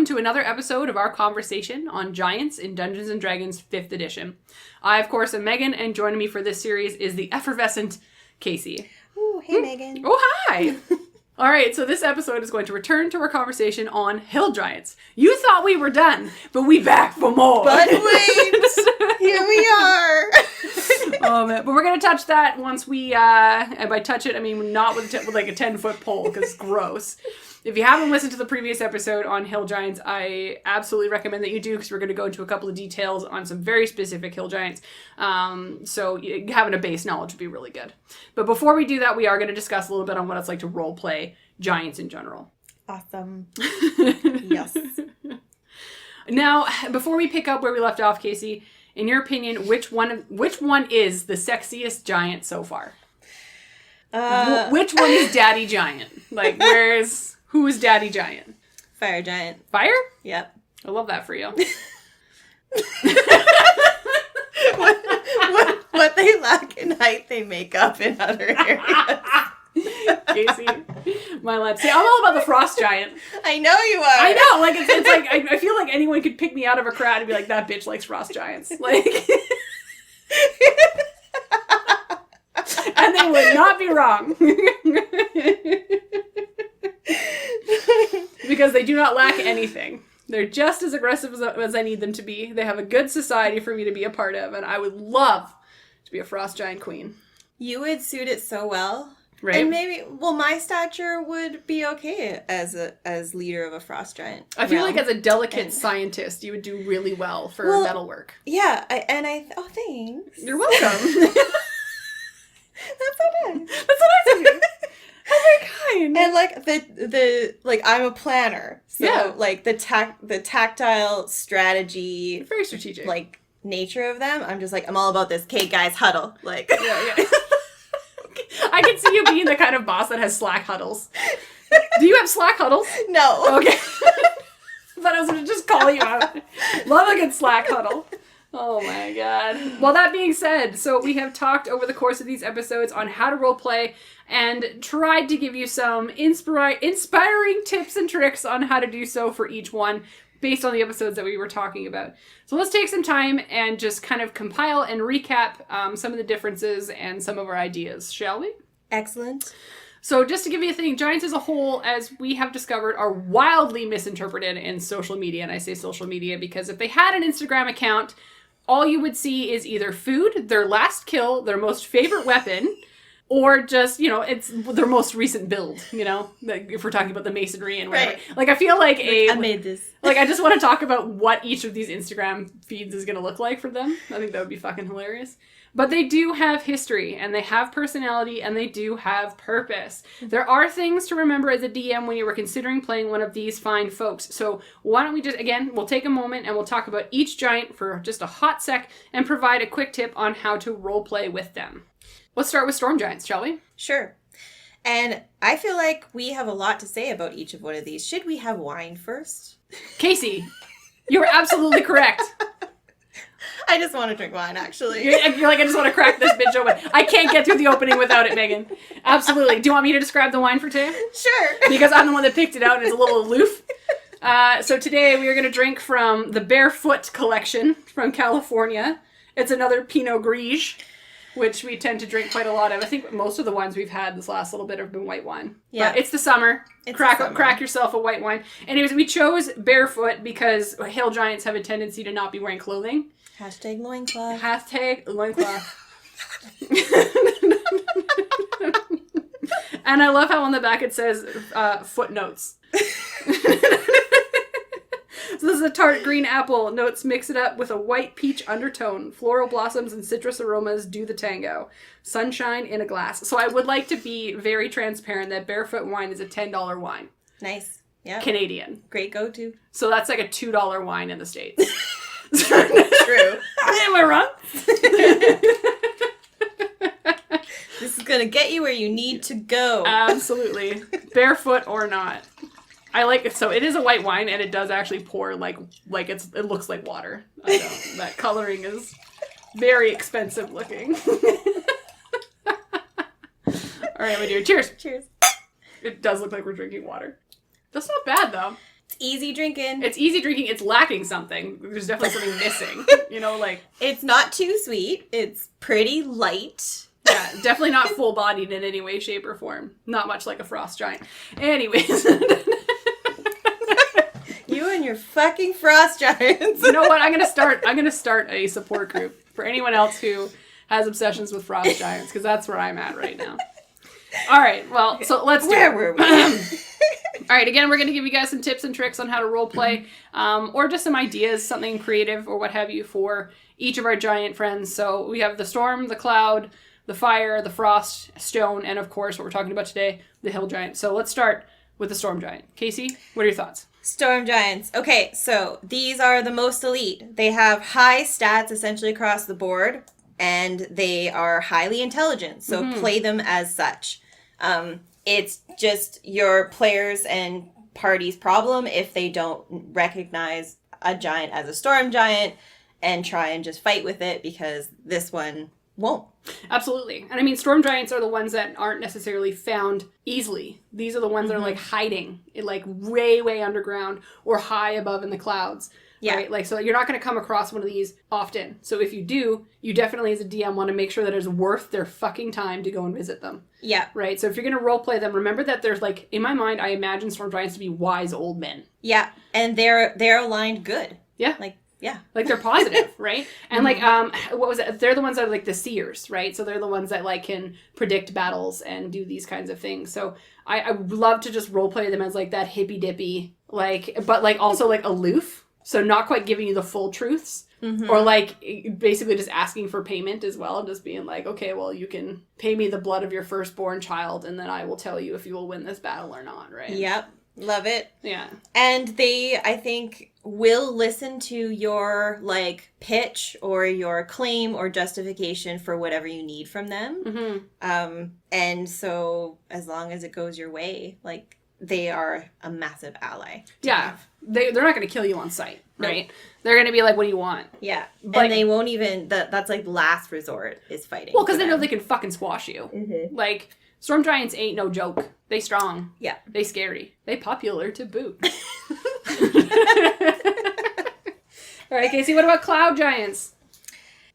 welcome to another episode of our conversation on Giants in Dungeons & Dragons 5th edition. I, of course, am Megan, and joining me for this series is the effervescent Casey. Ooh, hey Megan. Oh, hi! Alright, so this episode is going to return to our conversation on hill giants. You thought we were done, but we back for more! But wait! Here we are! Oh, man. But we're going to touch that once we, and by touch it, I mean not with like a 10-foot pole, because it's gross. If you haven't listened to the previous episode on hill giants, I absolutely recommend that you do, because we're going to go into a couple of details on some very specific hill giants. So having a base knowledge would be really good. But before we do that, we are going to discuss a little bit on what it's like to role play giants in general. Awesome. Yes. Now, before we pick up where we left off, Casey, in your opinion, which one is the sexiest giant so far? Which one is Daddy Giant? Like, who is Daddy Giant? Fire giant. Fire? Yep. I love that for you. What they lack in height, they make up in other areas. Casey, my lad. See, I'm all about the frost giant. I know you are. I know, like it's like I feel like anyone could pick me out of a crowd and be like, that bitch likes frost giants. Like, and they would not be wrong. Because they do not lack anything. They're just as aggressive as I need them to be. They have a good society for me to be a part of, and I would love to be a frost giant queen. You would suit it so well. Right. And maybe, my stature would be okay as leader of a frost giant. I feel like as a delicate scientist, you would do really well for metalwork. Yeah, oh, thanks. You're welcome. That's so nice. That's what I think. How very kind. And like the I'm a planner, so yeah. Like the tactile strategy, You're very strategic. like nature of them. I'm just like, I'm all about this. Okay, guys, huddle. Like, yeah. I can see you being the kind of boss that has Slack huddles. Do you have Slack huddles? No. Okay. But I was going to just call you out. Love a good Slack huddle. Oh my god. Well, that being said, so we have talked over the course of these episodes on how to roleplay and tried to give you some inspiring tips and tricks on how to do so for each one based on the episodes that we were talking about. So let's take some time and just kind of compile and recap some of the differences and some of our ideas, shall we? Excellent. So just to give you a thing, giants as a whole, as we have discovered, are wildly misinterpreted in social media. And I say social media because if they had an Instagram account, all you would see is either food, their last kill, their most favorite weapon, or just, it's their most recent build, like if we're talking about the masonry and whatever. Right. Like, I feel like I made this. Like, I just want to talk about what each of these Instagram feeds is going to look like for them. I think that would be fucking hilarious. But they do have history, and they have personality, and they do have purpose. There are things to remember as a DM when you were considering playing one of these fine folks. So why don't we just, again, we'll take a moment and we'll talk about each giant for just a hot sec and provide a quick tip on how to roleplay with them. Let's start with storm giants, shall we? Sure. And I feel like we have a lot to say about each of one of these. Should we have wine first? Casey, you're absolutely correct. I just want to drink wine, actually. You're like, I just want to crack this bitch open. I can't get through the opening without it, Megan. Absolutely. Do you want me to describe the wine for today? Sure. Because I'm the one that picked it out and is a little aloof. So today we are going to drink from the Barefoot collection from California. It's another Pinot Grigio, which we tend to drink quite a lot of. I think most of the wines we've had this last little bit have been white wine. Yeah. But it's the summer. Crack yourself a white wine. Anyways, we chose Barefoot because hill giants have a tendency to not be wearing clothing. Hashtag loincloth. Hashtag loincloth. And I love how on the back it says footnotes. So this is a tart green apple. Notes mix it up with a white peach undertone. Floral blossoms and citrus aromas do the tango. Sunshine in a glass. So I would like to be very transparent that Barefoot wine is a $10 wine. Nice. Yeah. Canadian. Great go-to. So that's like a $2 wine in the States. True. Am I wrong? This is gonna get you where you need to go. Absolutely. Barefoot or not. I like it. So it is a white wine, and it does actually pour like it looks like water. I know that coloring is very expensive looking. All right, my dear. Cheers. Cheers. It does look like we're drinking water. That's not bad though. It's easy drinking. It's easy drinking. It's lacking something. There's definitely something missing. You know, like... It's not too sweet. It's pretty light. Yeah, definitely not full-bodied in any way, shape, or form. Not much like a frost giant. Anyways... You and your fucking frost giants. You know what? I'm gonna start a support group for anyone else who has obsessions with frost giants, because that's where I'm at right now. All right, well, so let's do Where it. were we? All right, again, we're going to give you guys some tips and tricks on how to role play, or just some ideas, something creative or what have you for each of our giant friends. So we have the storm, the cloud, the fire, the frost, stone, and of course, what we're talking about today, the hill giant. So let's start with the storm giant. Casey, what are your thoughts? Storm giants. Okay, so these are the most elite. They have high stats essentially across the board, and they are highly intelligent. So play them as such. It's just your players and party's problem if they don't recognize a giant as a storm giant and try and just fight with it, because this one won't. Absolutely. And I mean, storm giants are the ones that aren't necessarily found easily. These are the ones that are like hiding, like way, way underground or high above in the clouds. Yeah. Right? Like, so you're not going to come across one of these often. So if you do, you definitely as a DM want to make sure that it's worth their fucking time to go and visit them. Yeah. Right? So if you're going to roleplay them, remember that there's like, in my mind, I imagine storm giants to be wise old men. Yeah. And they're aligned good. Yeah. Yeah. Like, they're positive, right? And, like, what was it? They're the ones that are, like, the seers, right? So they're the ones that, like, can predict battles and do these kinds of things. So I would love to just roleplay them as, like, that hippy-dippy, like, but, like, also, like, aloof. So not quite giving you the full truths. Or, like, basically just asking for payment as well. Just being like, okay, well, you can pay me the blood of your firstborn child, and then I will tell you if you will win this battle or not, right? Yep. Love it. Yeah. And they, I think, will listen to your, like, pitch or your claim or justification for whatever you need from them. And so as long as it goes your way, like, they are a massive ally. Yeah. They're not going to kill you on sight, right? Nope. They're going to be like, what do you want? Yeah. But, and they won't even, that's like last resort is fighting. Well, because they know they can fucking squash you. Like, storm giants ain't no joke. They strong. Yeah. They scary. They popular to boot. All right, Casey, what about cloud giants?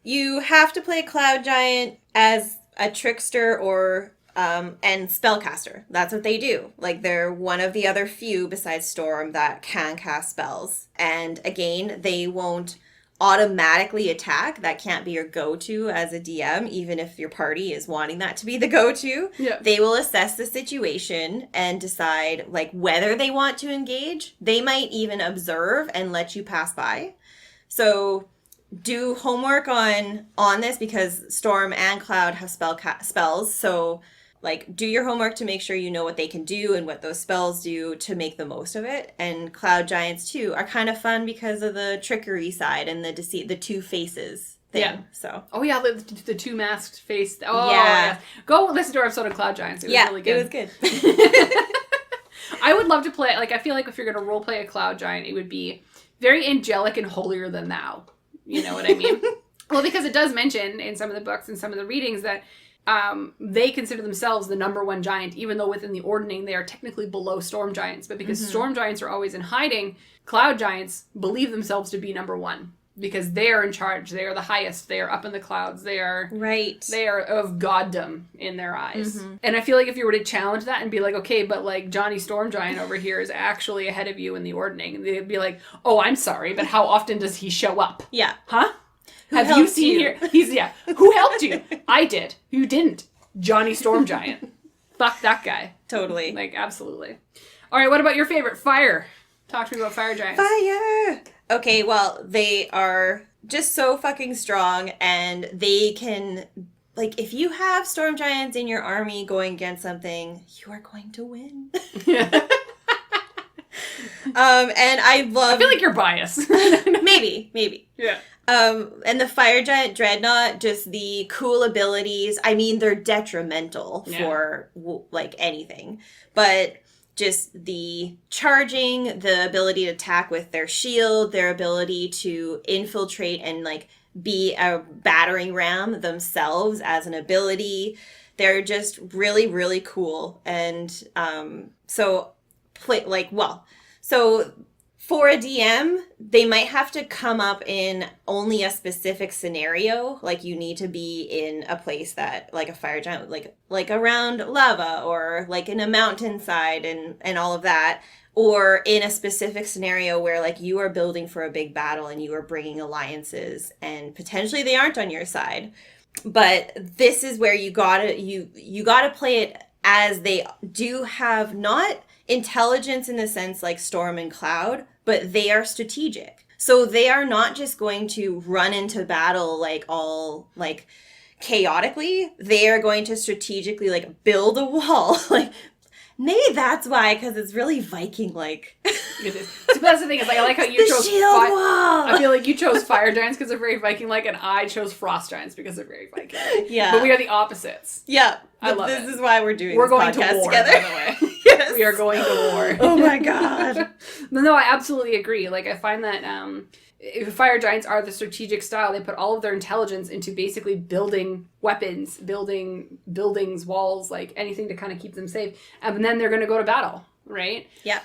You have to play cloud giant as a trickster or and spellcaster. That's what they do. Like, they're one of the other few besides storm that can cast spells. And again, they won't automatically attack. That can't be your go-to as a DM, even if your party is wanting that to be the go-to. Yeah. They will assess the situation and decide, like, whether they want to engage. They might even observe and let you pass by. So do homework on this, because storm and cloud have spells. So, like, do your homework to make sure you know what they can do and what those spells do to make the most of it. And cloud giants, too, are kind of fun because of the trickery side and the deceit, the two faces thing. Yeah. So. Oh, yeah, the two masked face. Oh, yeah. Go listen to our episode of Cloud Giants. It was really good. It was good. I would love to play, like, I feel like if you're going to role play a cloud giant, it would be very angelic and holier than thou. You know what I mean? Well, because it does mention in some of the books and some of the readings that they consider themselves the number one giant, even though within the Ordning they are technically below storm giants. But because storm giants are always in hiding, cloud giants believe themselves to be number one because they are in charge. They are the highest. They are up in the clouds. They are They are of goddom in their eyes. And I feel like if you were to challenge that and be like, okay, but like Johnny Storm Giant over here is actually ahead of you in the Ordning, they'd be like, oh, I'm sorry, but how often does he show up? Yeah. Huh? Have you seen here? Who helped you? I did. You didn't. Johnny Storm Giant. Fuck that guy. Totally. Like, absolutely. All right, what about your favorite? Fire. Talk to me about fire giants. Fire! Okay, well, they are just so fucking strong, and they can, like, if you have storm giants in your army going against something, you are going to win. And I feel like you're biased. Maybe. Yeah. And the fire giant dreadnought, just the cool abilities. I mean, they're detrimental for like anything, but just the charging, the ability to attack with their shield, their ability to infiltrate and like be a battering ram themselves as an ability. They're just really, really cool. And so for a DM, they might have to come up in only a specific scenario. Like, you need to be in a place that, like a fire giant, like around lava, or like in a mountainside and all of that. Or in a specific scenario where, like, you are building for a big battle and you are bringing alliances and potentially they aren't on your side. But this is where you gotta play it as they do have not intelligence in the sense like Storm and Cloud, but they are strategic. So they are not just going to run into battle like all like chaotically. They are going to strategically like build a wall. Like, maybe that's why, because it's really Viking-like. It is. So that's the thing, is like, I like how you chose shield wall. I feel like you chose fire giants because they're very Viking-like, and I chose frost giants because they're very Viking-like. Yeah. But we are the opposites. Yeah. I love it. This is why we're doing We're this going to podcast war, together. by the way. Yes. We are going to war. Oh my god. No, I absolutely agree. Like, I find that if fire giants are the strategic style, they put all of their intelligence into basically building weapons, building buildings, walls, like anything to kind of keep them safe. And then they're going to go to battle, right? Yeah.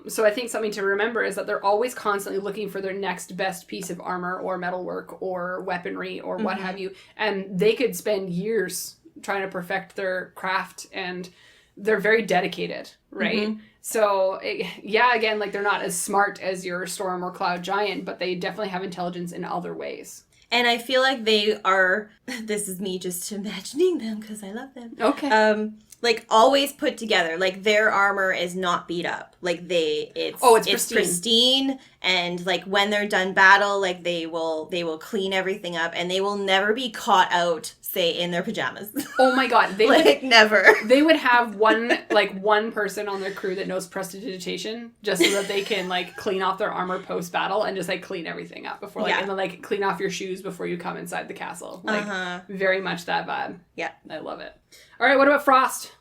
So I think something to remember is that they're always constantly looking for their next best piece of armor or metalwork or weaponry or what have you. And they could spend years trying to perfect their craft, and they're very dedicated, right? Mm-hmm. So, yeah, again, like, they're not as smart as your Storm or Cloud Giant, but they definitely have intelligence in other ways. And I feel like they are, this is me just imagining them because I love them. Okay. Like, always put together. Like, their armor is not beat up. Like, it's pristine. And, like, when they're done battle, like, they will clean everything up, and they will never be caught out, say, in their pajamas. Oh my god. They like, never. They would have one person on their crew that knows prestidigitation, just so that they can, like, clean off their armor post-battle and just, like, clean everything up before, like, and then, like, clean off your shoes before you come inside the castle. Like, very much that vibe. Yeah. I love it. All right, what about Frost?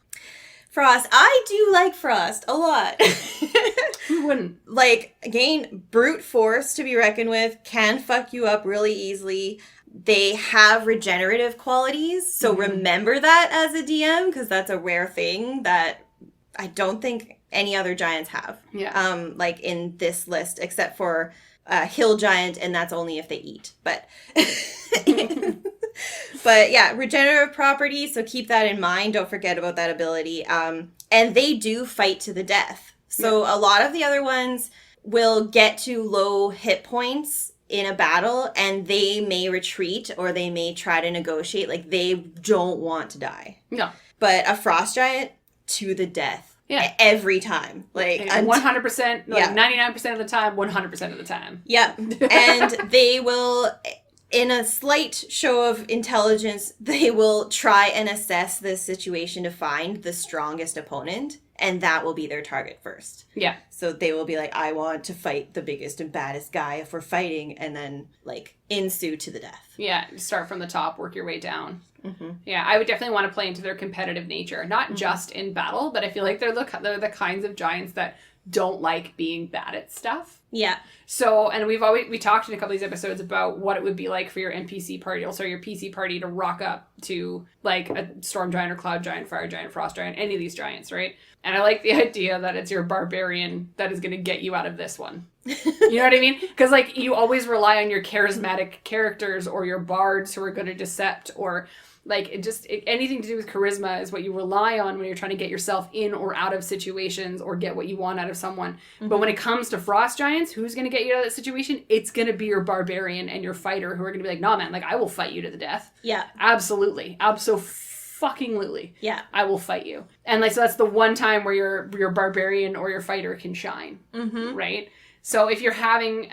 Frost. I do like Frost a lot. Who wouldn't? Like, again, brute force to be reckoned with, can fuck you up really easily. They have regenerative qualities, so remember that as a DM, because that's a rare thing that I don't think any other giants have. Yeah. Like, in this list, except for Hill Giant, and that's only if they eat. But... But yeah, regenerative property, so keep that in mind. Don't forget about that ability. And they do fight to the death. So a lot of the other ones will get to low hit points in a battle, and they may retreat or they may try to negotiate. Like, they don't want to die. No. But a frost giant, to the death. Yeah. Every time. Like, 100%, like 99% of the time, 100% of the time. Yeah. And they will... In a slight show of intelligence, they will try and assess the situation to find the strongest opponent, and that will be their target first. Yeah. So they will be like, I want to fight the biggest and baddest guy if we're fighting, and then, like, ensue to the death. Yeah, start from the top, work your way down. Mm-hmm. Yeah, I would definitely want to play into their competitive nature, not just in battle, but I feel like they're the kinds of giants that don't like being bad at stuff. Yeah. So, and we talked in a couple of these episodes about what it would be like for your NPC party, also your PC party, to rock up to, like, a Storm Giant or Cloud Giant, Fire Giant, Frost Giant, any of these giants, right? And I like the idea that it's your Barbarian that is going to get you out of this one. You know what I mean? Because, like, you always rely on your charismatic characters or your bards who are going to decept, or... Like, anything to do with charisma is what you rely on when you're trying to get yourself in or out of situations or get what you want out of someone. Mm-hmm. But when it comes to Frost Giants, who's going to get you out of that situation? It's going to be your Barbarian and your Fighter, who are going to be like, nah, man, like, I will fight you to the death. Yeah. Absolutely. Absolutely. Yeah. I will fight you. And, like, so that's the one time where your Barbarian or your Fighter can shine. Mm-hmm. Right? So if you're having...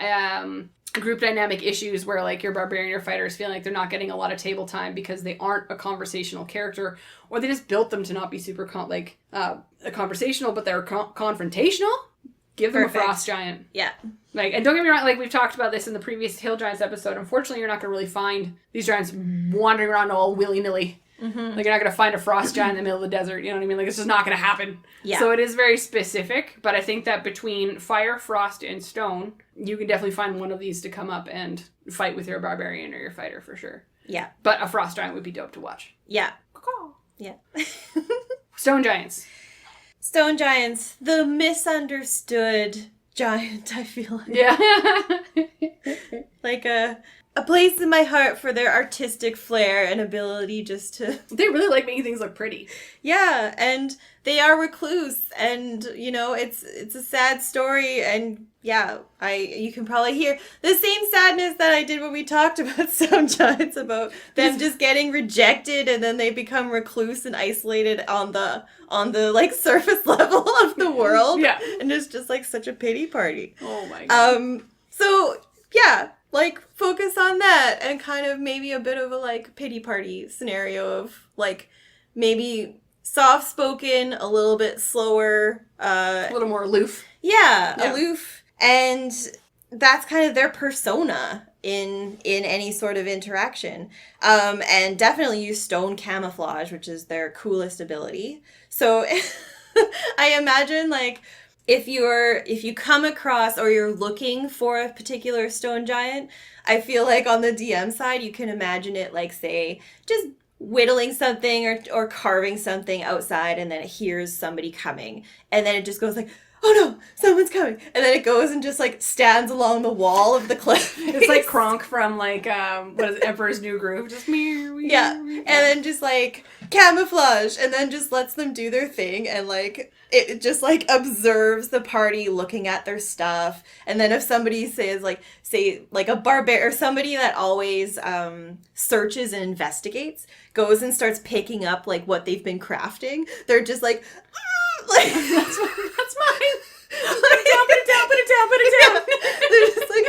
group dynamic issues where, like, your Barbarian or Fighter is feeling like they're not getting a lot of table time because they aren't a conversational character, or they just built them to not be super conversational, but they're confrontational, give them a Frost Giant. Yeah. Like, and don't get me wrong, like, we've talked about this in the previous Hill Giants episode. Unfortunately, you're not going to really find these giants wandering around all willy-nilly. Mm-hmm. Like, you're not going to find a Frost Giant in the middle of the desert, you know what I mean? Like, it's just not going to happen. Yeah. So it is very specific, but I think that between Fire, Frost, and Stone, you can definitely find one of these to come up and fight with your Barbarian or your Fighter for sure. Yeah. But a Frost Giant would be dope to watch. Yeah. Yeah. Stone Giants. Stone Giants, the misunderstood giant, I feel like. Yeah. Like a place in my heart for their artistic flair and ability just to... They really like making things look pretty. Yeah, and they are recluse, and, you know, it's a sad story, and yeah, you can probably hear the same sadness that I did when we talked about Stone Giants, about them just getting rejected, and then they become recluse and isolated on the like, surface level of the world. Yeah. And it's just, like, such a pity party. Oh my god. So, yeah, like, focus on that, and kind of maybe a bit of a, like, pity party scenario of, like, maybe soft-spoken, a little bit slower. A little more aloof. Yeah, aloof. And that's kind of their persona in any sort of interaction. And definitely use stone camouflage, which is their coolest ability. So I imagine, like, if you come across or you're looking for a particular stone giant, I feel like on the DM side, you can imagine it, like, say, just whittling something or carving something outside, and then it hears somebody coming, and then it just goes like, oh no, someone's coming, and then it goes and just, like, stands along the wall of the cliff. It's like Kronk from, like, what is it, Emperor's New Groove, just yeah, and then just, like, camouflage, and then just lets them do their thing, and, like, it just, like, observes the party looking at their stuff. And then if somebody says, like, say, like, a barbarian, or somebody that always searches and investigates, goes and starts picking up, like, what they've been crafting, they're just like, like, that's mine. Put it down. They're just like,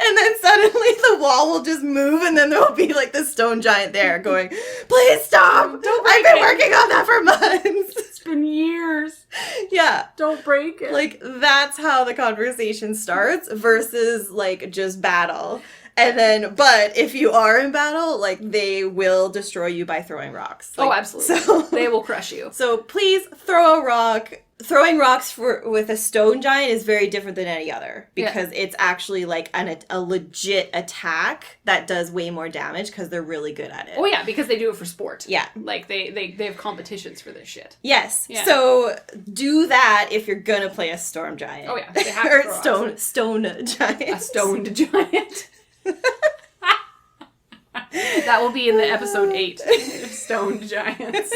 and then suddenly the wall will just move, and then there'll be, like, the stone giant there going, please stop! I've been working on that for months! It's been years. Yeah. Don't break it. Like, that's how the conversation starts versus, like, just battle. And then, but if you are in battle, like, they will destroy you by throwing rocks. Like, absolutely. So, they will crush you. So please throw a rock. Throwing rocks with a stone giant is very different than any other, because it's actually, like, a legit attack that does way more damage because they're really good at it. Oh yeah, because they do it for sport. Yeah. Like, they have competitions for this shit. Yes. Yeah. So do that if you're gonna play a storm giant. Oh yeah. They have or to throw stone giant. a stoned giant. That will be in the episode 8. Stoned giants.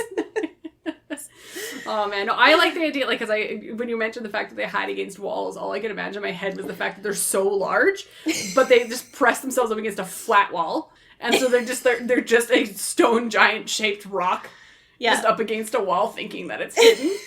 Oh man, no, I like the idea, like, because when you mentioned the fact that they hide against walls, all I could imagine in my head was the fact that they're so large, but they just press themselves up against a flat wall, and so they're just a stone giant shaped rock, just up against a wall, thinking that it's hidden.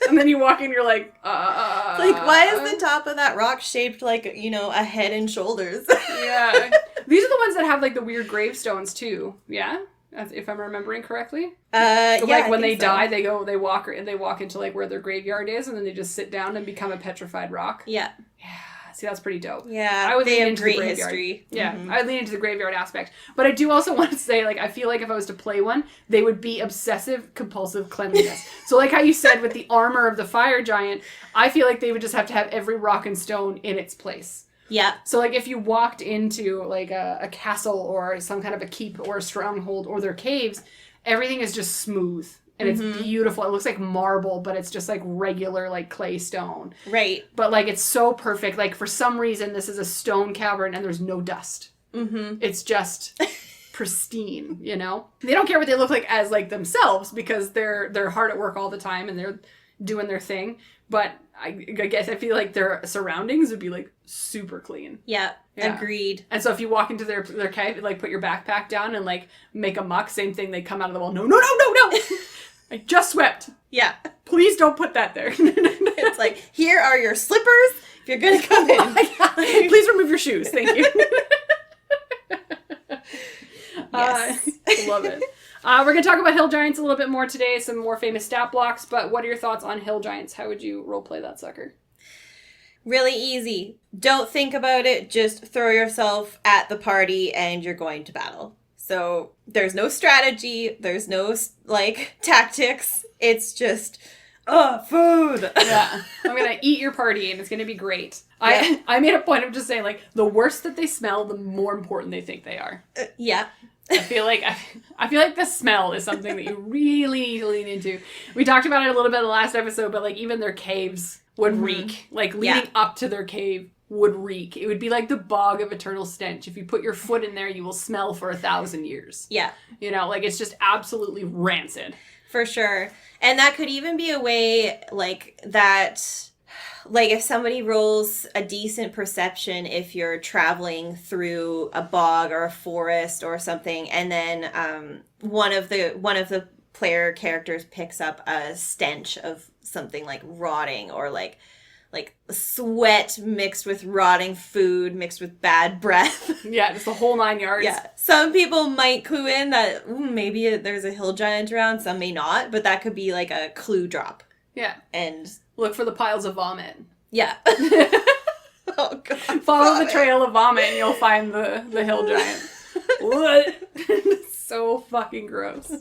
And then you walk in, you're like, like, why is the top of that rock shaped like, you know, a head and shoulders? Yeah, these are the ones that have, like, the weird gravestones too. Yeah. If I'm remembering correctly. Like, when they die, they walk into, like, where their graveyard is, and then they just sit down and become a petrified rock. Yeah. Yeah. See, that's pretty dope. Yeah. I would they lean have into great the graveyard. history. Yeah. Mm-hmm. I would lean into the graveyard aspect. But I do also want to say, like, I feel like if I was to play one, they would be obsessive compulsive cleanliness. So, like how you said with the armor of the fire giant, I feel like they would just have to have every rock and stone in its place. Yeah. So, like, if you walked into, like, a castle or some kind of a keep or a stronghold or their caves, everything is just smooth. And it's beautiful. It looks like marble, but it's just, like, regular, like, clay stone. Right. But, like, it's so perfect. Like, for some reason, this is a stone cavern and there's no dust. Mm-hmm. It's just pristine, you know? They don't care what they look like as, like, themselves, because they're hard at work all the time and they're doing their thing. But I guess I feel like their surroundings would be, like, super clean. Yeah, Yeah. agreed. And so if you walk into their cave, like, put your backpack down and, like, make a muck, same thing, they come out of the wall. No. I just swept. Yeah. Please don't put that there. It's like, here are your slippers if you're going to come in. Please remove your shoes. Thank you. Yes. Love it. We're going to talk about Hill Giants a little bit more today, some more famous stat blocks, but what are your thoughts on Hill Giants? How would you roleplay that sucker? Really easy. Don't think about it. Just throw yourself at the party and you're going to battle. So there's no strategy. There's no, like, tactics. It's just, food. Yeah. I'm going to eat your party and it's going to be great. Yeah. I made a point of just saying, like, the worse that they smell, the more important they think they are. Yeah. I feel like the smell is something that you really need to lean into. We talked about it a little bit in the last episode, but, like, even their caves, would reek. Like, leading up to their cave would reek. It would be like the bog of eternal stench. If you put your foot in there, you will smell for 1,000 years. Yeah. You know, like, it's just absolutely rancid. For sure. And that could even be a way, like, that... Like, if somebody rolls a decent perception, if you're traveling through a bog or a forest or something, and then one of the player characters picks up a stench of something like rotting, or like sweat mixed with rotting food mixed with bad breath. Yeah, just the whole 9 yards. Yeah. Some people might clue in that maybe there's a hill giant around, some may not, but that could be like a clue drop. Yeah. And look for the piles of vomit. Yeah. Oh, God. Follow the trail of vomit and you'll find the hill giant. What? So fucking gross.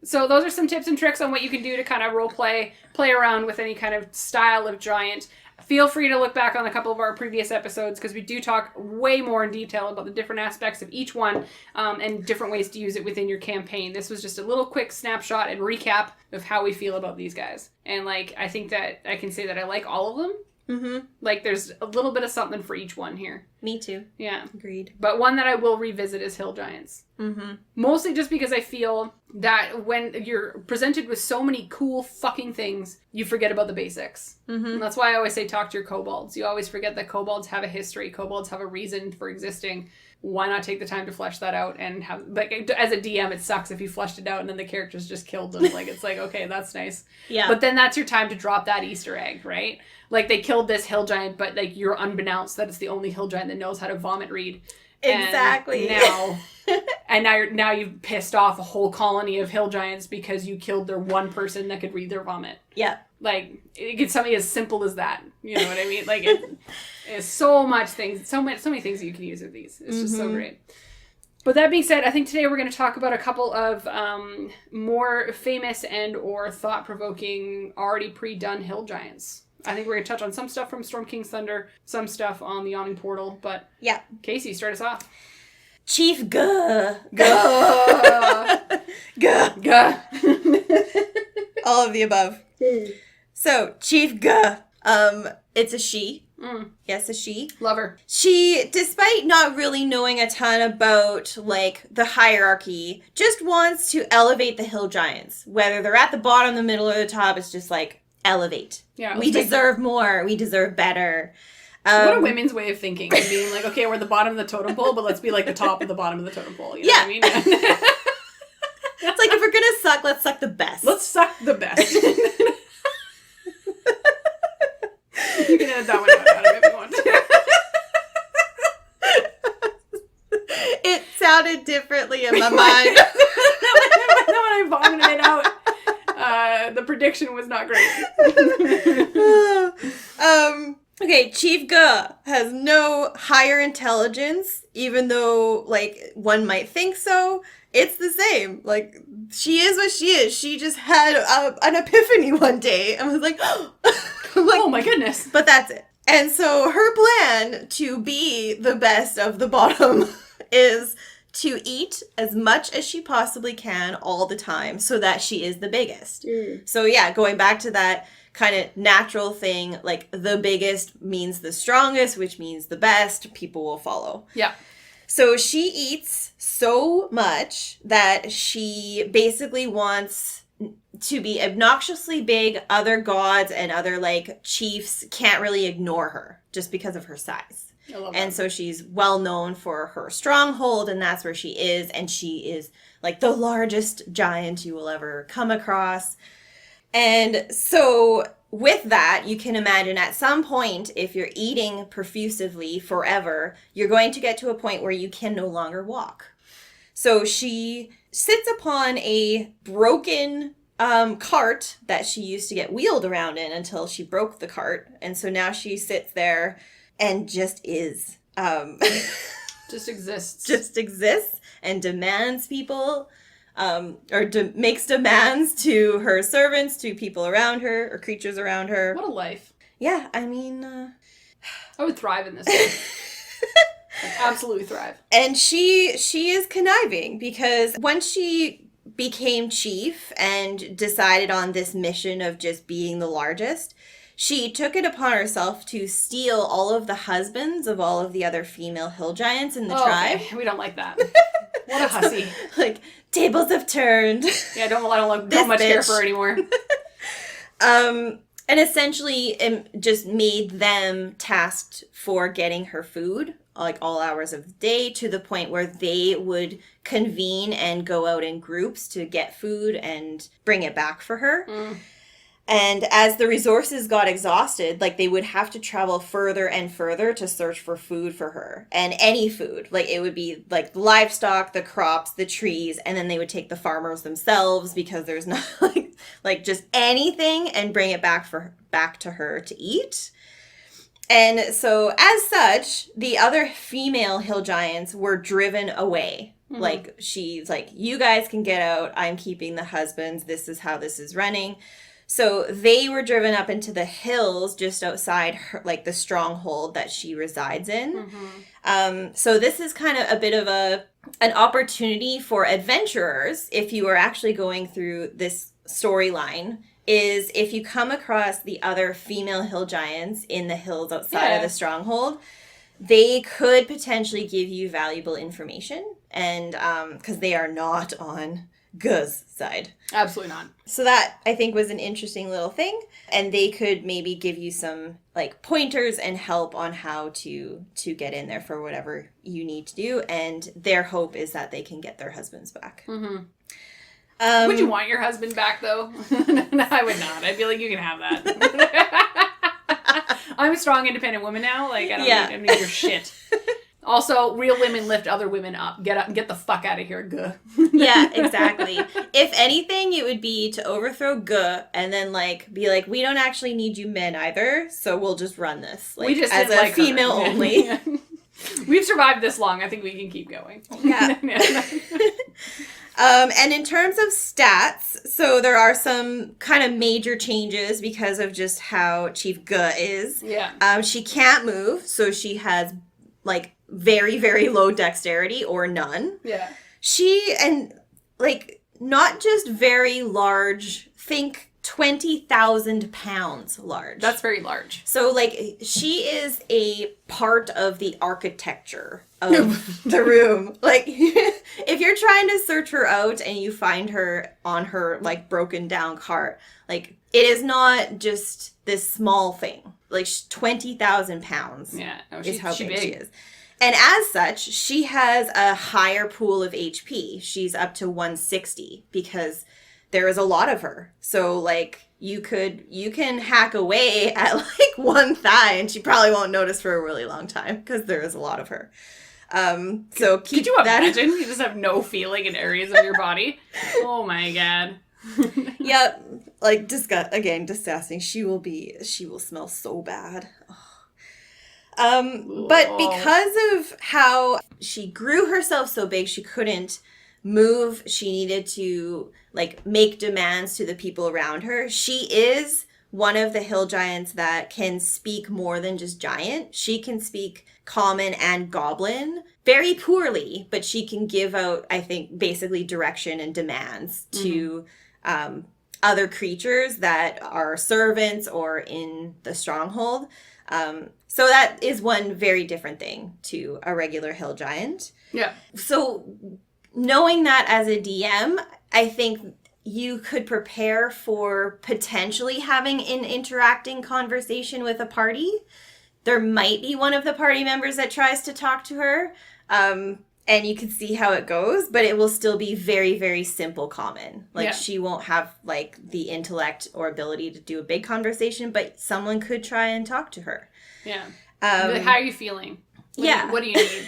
So those are some tips and tricks on what you can do to kind of play around with any kind of style of giant. Feel free to look back on a couple of our previous episodes, because we do talk way more in detail about the different aspects of each one, and different ways to use it within your campaign. This was just a little quick snapshot and recap of how we feel about these guys. And, like, I think that I can say that I like all of them. Mm-hmm. Like, there's a little bit of something for each one here. Me too. Yeah. Agreed. But one that I will revisit is Hill Giants. Mm-hmm. Mostly just because I feel that when you're presented with so many cool fucking things, you forget about the basics. Mm-hmm. And that's why I always say talk to your kobolds. You always forget that kobolds have a history. Kobolds have a reason for existing. Why not take the time to flesh that out and have, like, as a DM, it sucks if you fleshed it out and then the characters just killed them. Like, it's like, okay, that's nice. Yeah. But then that's your time to drop that Easter egg, right? Like, they killed this hill giant, but, like, you're unbeknownst that it's the only hill giant that knows how to vomit read. Exactly. And now you've pissed off a whole colony of hill giants because you killed their one person that could read their vomit. Yeah. Like, it gets something as simple as that. You know what I mean? Like, it's so many things that you can use with these. It's just so great. But that being said, I think today we're going to talk about a couple of more famous and or thought-provoking, already pre-done hill giants. I think we're going to touch on some stuff from Storm King's Thunder, some stuff on the Yawning Portal, but yeah. Casey, start us off. Chief Guh. Guh. Guh. Guh. All of the above. So, Chief Guh. It's a she. Yes, a she. Love her. She, despite not really knowing a ton about, like, the hierarchy, just wants to elevate the hill giants. Whether they're at the bottom, the middle, or the top, it's just like, elevate. Yeah, we deserve more. We deserve better. What a women's way of thinking. And being like, okay, we're the bottom of the totem pole, but let's be like the top of the bottom of the totem pole. You know what I mean? It's like, if we're going to suck, let's suck the best. Let's suck the best. You can edit that one out of it if you want to. It sounded differently in my mind. When I vomited it out, the prediction was not great. Okay, Chief Guh has no higher intelligence, even though, like, one might think so. It's the same. Like, she is what she is. She just had an epiphany one day and was like, oh my goodness. But that's it. And so her plan to be the best of the bottom is to eat as much as she possibly can all the time so that she is the biggest. So yeah, going back to that kind of natural thing, like, the biggest means the strongest, which means the best. People will follow. Yeah. So she eats so much that she basically wants to be obnoxiously big. Other gods and other, like, chiefs can't really ignore her just because of her size. And so she's well known for her stronghold, and that's where she is. And she is, like, the largest giant you will ever come across. And so with that, you can imagine at some point, if you're eating profusively forever, you're going to get to a point where you can no longer walk. So she sits upon a broken cart that she used to get wheeled around in until she broke the cart. And so now she sits there and just is. Just exists. Just exists and demands people. Makes demands to her servants, to people around her, or creatures around her. What a life. Yeah, I mean... I would thrive in this life. Like, absolutely thrive. And she is conniving, because once she became chief and decided on this mission of just being the largest, she took it upon herself to steal all of the husbands of all of the other female hill giants in the tribe. Okay. We don't like that. What a hussy. Like, tables have turned. Yeah, I don't much care for her anymore. And essentially just made them tasked for getting her food, like all hours of the day, to the point where they would convene and go out in groups to get food and bring it back for her. And as the resources got exhausted, like, they would have to travel further and further to search for food for her. And any food. Like, it would be, like, livestock, the crops, the trees, and then they would take the farmers themselves because there's not, like just anything, and bring it back to her to eat. And so, as such, the other female hill giants were driven away. Like, she's like, you guys can get out. I'm keeping the husbands. This is how this is running. So they were driven up into the hills just outside her, like, the stronghold that she resides in. So this is kind of a bit of an opportunity for adventurers, if you are actually going through this storyline, is if you come across the other female hill giants in the hills outside of the stronghold, they could potentially give you valuable information, and because they are not on Guz's side. Absolutely not. So that, I think, was an interesting little thing. And they could maybe give you some, like, pointers and help on how to get in there for whatever you need to do. And their hope is that they can get their husbands back. Would you want your husband back, though? No, I would not. I'd be like, you can have that. I'm a strong, independent woman now. Like, I don't need your shit. Also, real women lift other women up. Get up and get the fuck out of here, Guh. Yeah, exactly. If anything, it would be to overthrow Guh and then, like, be like, we don't actually need you men either, so we'll just run this. Like, we just as a like female her. only. Yeah. We've survived this long. I think we can keep going. Yeah. And in terms of stats, so there are some kind of major changes because of just how Chief Guh is. Yeah. She can't move, so she has, like, very, very low dexterity or none. Yeah. She, and, like, not just very large, think 20,000 pounds large. That's very large. So, like, she is a part of the architecture of the room. Like, if you're trying to search her out and you find her on her, like, broken down cart, like, it is not just this small thing. Like, 20,000 pounds is how big she is. And as such, she has a higher pool of HP. She's up to 160 because there is a lot of her. So, like, you can hack away at, like, one thigh and she probably won't notice for a really long time because there is a lot of her. So keep Could you that imagine? You just have no feeling in areas of your body. Oh my god. Yeah, like, disgusting. She will smell so bad. But because of how she grew herself so big, she couldn't move. She needed to, like, make demands to the people around her. She is one of the hill giants that can speak more than just giant. She can speak common and goblin very poorly, but she can give out, I think, basically direction and demands to other creatures that are servants or in the stronghold. So that is one very different thing to a regular hill giant. Yeah. So knowing that as a DM, I think you could prepare for potentially having an interacting conversation with a party. There might be one of the party members that tries to talk to her, and you can see how it goes, but it will still be very, very simple common. Like, she won't have, like, the intellect or ability to do a big conversation, but someone could try and talk to her. Yeah. How are you feeling? What do you need?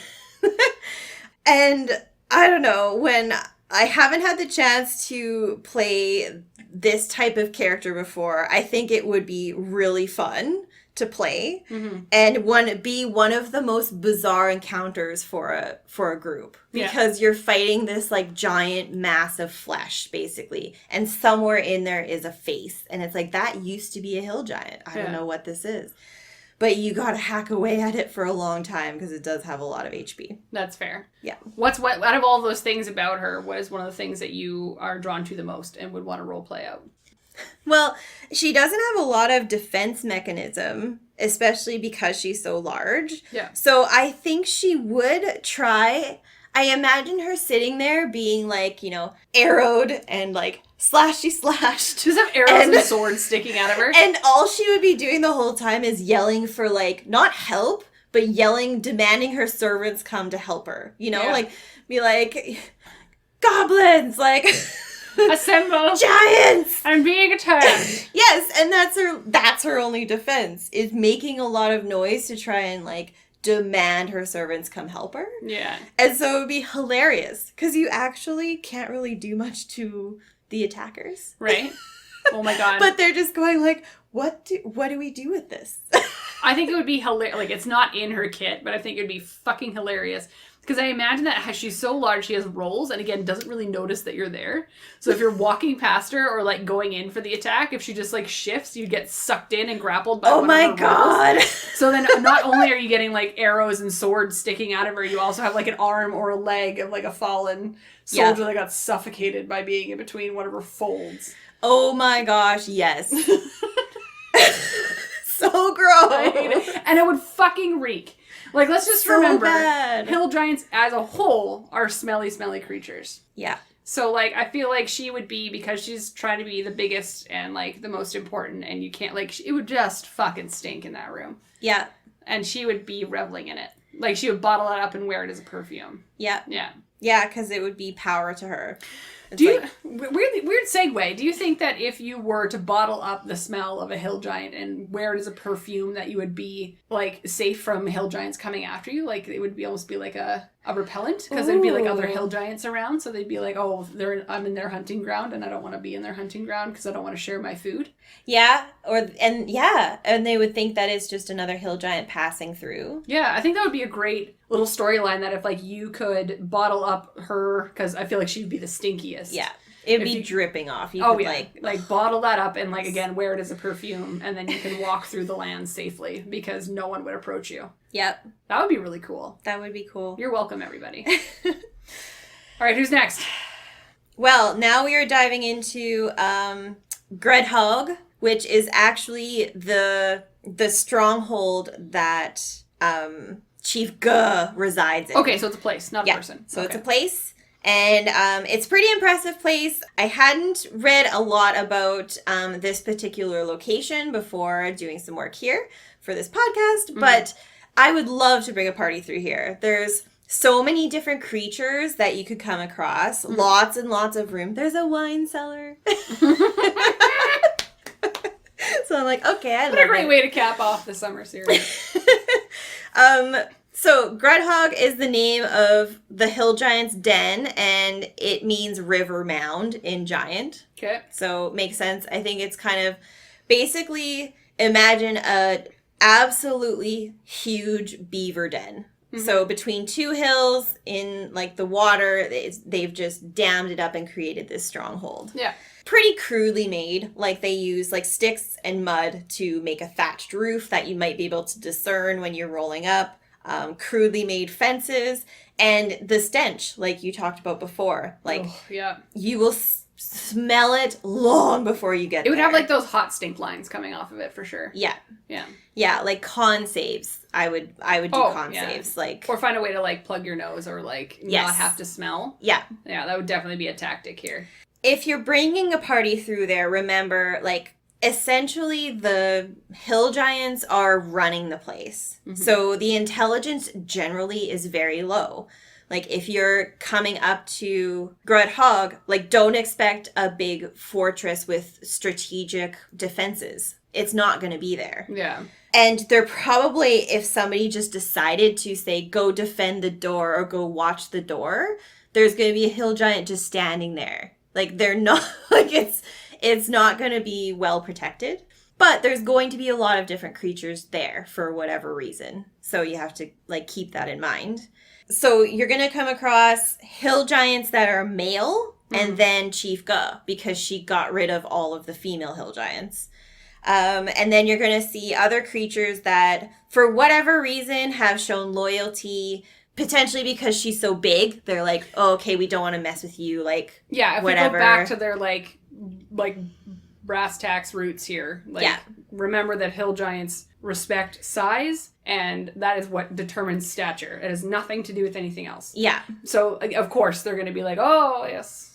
And I don't know, when I haven't had the chance to play this type of character before, I think it would be really fun to play and be one of the most bizarre encounters for a group, because you're fighting this, like, giant mass of flesh basically, and somewhere in there is a face, and it's like, that used to be a hill giant. I don't know what this is. But you gotta hack away at it for a long time because it does have a lot of HP. That's fair. Yeah. What out of all those things about her, what is one of the things that you are drawn to the most and would want to role play out? Well, she doesn't have a lot of defense mechanism, especially because she's so large. Yeah. So I think she would try. I imagine her sitting there being like, arrowed and like slashed. She does have arrows and swords sticking out of her. And all she would be doing the whole time is yelling for like, not help, but yelling, demanding her servants come to help her. Like, be like, goblins, like... Assemble! Giants! I'm being attacked! Yes, and that's her only defense, is making a lot of noise to try and, like, demand her servants come help her. Yeah. And so it would be hilarious, because you actually can't really do much to the attackers. Right? Oh my god. But they're just going like, what do we do with this? I think it would be hilarious. Like, it's not in her kit, but I think it would be fucking hilarious. Because I imagine that she's so large, she has rolls, and again, doesn't really notice that you're there. So if you're walking past her or, like, going in for the attack, if she just, like, shifts, you get sucked in and grappled by one of her rolls. Oh my god! So then not only are you getting, like, arrows and swords sticking out of her, you also have, like, an arm or a leg of, like, a fallen soldier that got suffocated by being in between one of her folds. Oh my gosh, yes. So gross! I hate it. And it would fucking reek. Like, let's just remember, hill giants as a whole are smelly, smelly creatures. Yeah. So, like, I feel like she would be, because she's trying to be the biggest and, like, the most important, and you can't, like, it would just fucking stink in that room. Yeah. And she would be reveling in it. Like, she would bottle it up and wear it as a perfume. Yeah. Yeah. Yeah, because it would be power to her. Weird segue. Do you think that if you were to bottle up the smell of a hill giant and wear it as a perfume, that you would be, like, safe from hill giants coming after you? Like, it would almost be like a repellent? Because there'd be, like, other hill giants around, so they'd be like, oh, I'm in their hunting ground, and I don't want to be in their hunting ground because I don't want to share my food. Yeah, and they would think that it's just another hill giant passing through. Yeah, I think that would be a great little storyline, that if, like, you could bottle up her, because I feel like she'd be the stinkiest. Yeah. It'd be dripping off. You could, like bottle that up and, like, again, wear it as a perfume, and then you can walk through the land safely because no one would approach you. Yep. That would be really cool. That would be cool. You're welcome, everybody. All right, who's next? Well, now we are diving into Grudd Haug, which is actually the stronghold that Chief Guh resides in. Okay, so it's a place, not a person. So it's a place. And it's a pretty impressive place. I hadn't read a lot about this particular location before doing some work here for this podcast, but I would love to bring a party through here. There's so many different creatures that you could come across. Lots and lots of room. There's a wine cellar. So I'm like, okay, I love it. What a great way to cap off the summer series. So, Grudd Haug is the name of the hill giant's den, and it means river mound in giant. Okay. So, makes sense. I think it's kind of, basically, imagine a absolutely huge beaver den. Mm-hmm. So, between two hills in, like, the water, they've just dammed it up and created this stronghold. Yeah. Pretty crudely made. Like, they use, like, sticks and mud to make a thatched roof that you might be able to discern when you're rolling up. Crudely made fences, and the stench, like you talked about before. Like, you will smell it long before you get there. It would have, like, those hot stink lines coming off of it, for sure. Yeah. Yeah. Yeah, like con saves. I would do con saves. Like, or find a way to, like, plug your nose or, like, not have to smell. Yeah. Yeah, that would definitely be a tactic here. If you're bringing a party through there, remember, like, essentially, the hill giants are running the place. Mm-hmm. So the intelligence generally is very low. Like, if you're coming up to Grudd Haug, like, don't expect a big fortress with strategic defenses. It's not going to be there. Yeah. And they're probably, if somebody just decided to say, go defend the door or go watch the door, there's going to be a hill giant just standing there. Like, they're not, like, it's not going to be well protected, but there's going to be a lot of different creatures there for whatever reason. So you have to, like, keep that in mind. So you're going to come across hill giants that are male, and then Chief Guh, because she got rid of all of the female hill giants. And then you're going to see other creatures that, for whatever reason, have shown loyalty. Potentially because she's so big, they're like, oh, okay, we don't want to mess with you, like, yeah, if whatever. we go back to their, like brass tacks roots here. Like, Yeah. remember that hill giants respect size, and that is what determines stature. It has nothing to do with anything else. Yeah. So, of course, they're going to be like, oh, yes.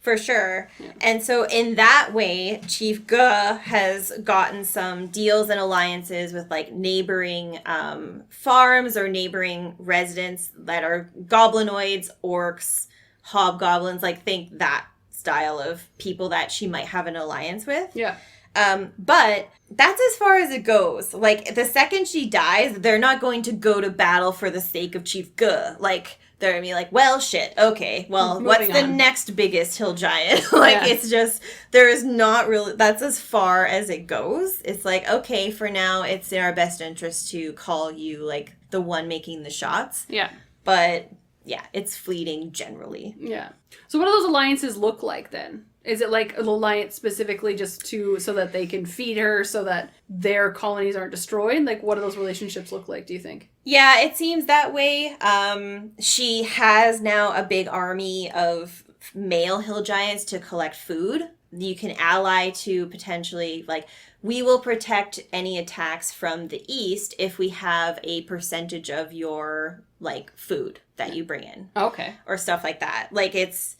For sure. Yeah. And so in that way, Chief Guh has gotten some deals and alliances with like neighboring farms or neighboring residents that are goblinoids, orcs, hobgoblins, like think that style of people that she might have an alliance with. Yeah. But that's as far as it goes. Like, the second she dies, they're not going to go to battle for the sake of Chief Guh. Like, they're going to be like, well, shit, okay, well, what's the next biggest hill giant? Like, it's just, there is not really, that's as far as it goes. It's like, okay, for now, it's in our best interest to call you, like, the one making the shots. Yeah. But, yeah, it's fleeting generally. Yeah. So what do those alliances look like, then? Is it like an alliance specifically just so that they can feed her, so that their colonies aren't destroyed? Like, what do those relationships look like, do you think? Yeah, it seems that way. She has now a big army of male hill giants to collect food. You can ally to potentially, like, we will protect any attacks from the east if we have a percentage of your, like, food that you bring in. Okay. Or stuff like that. Like, it's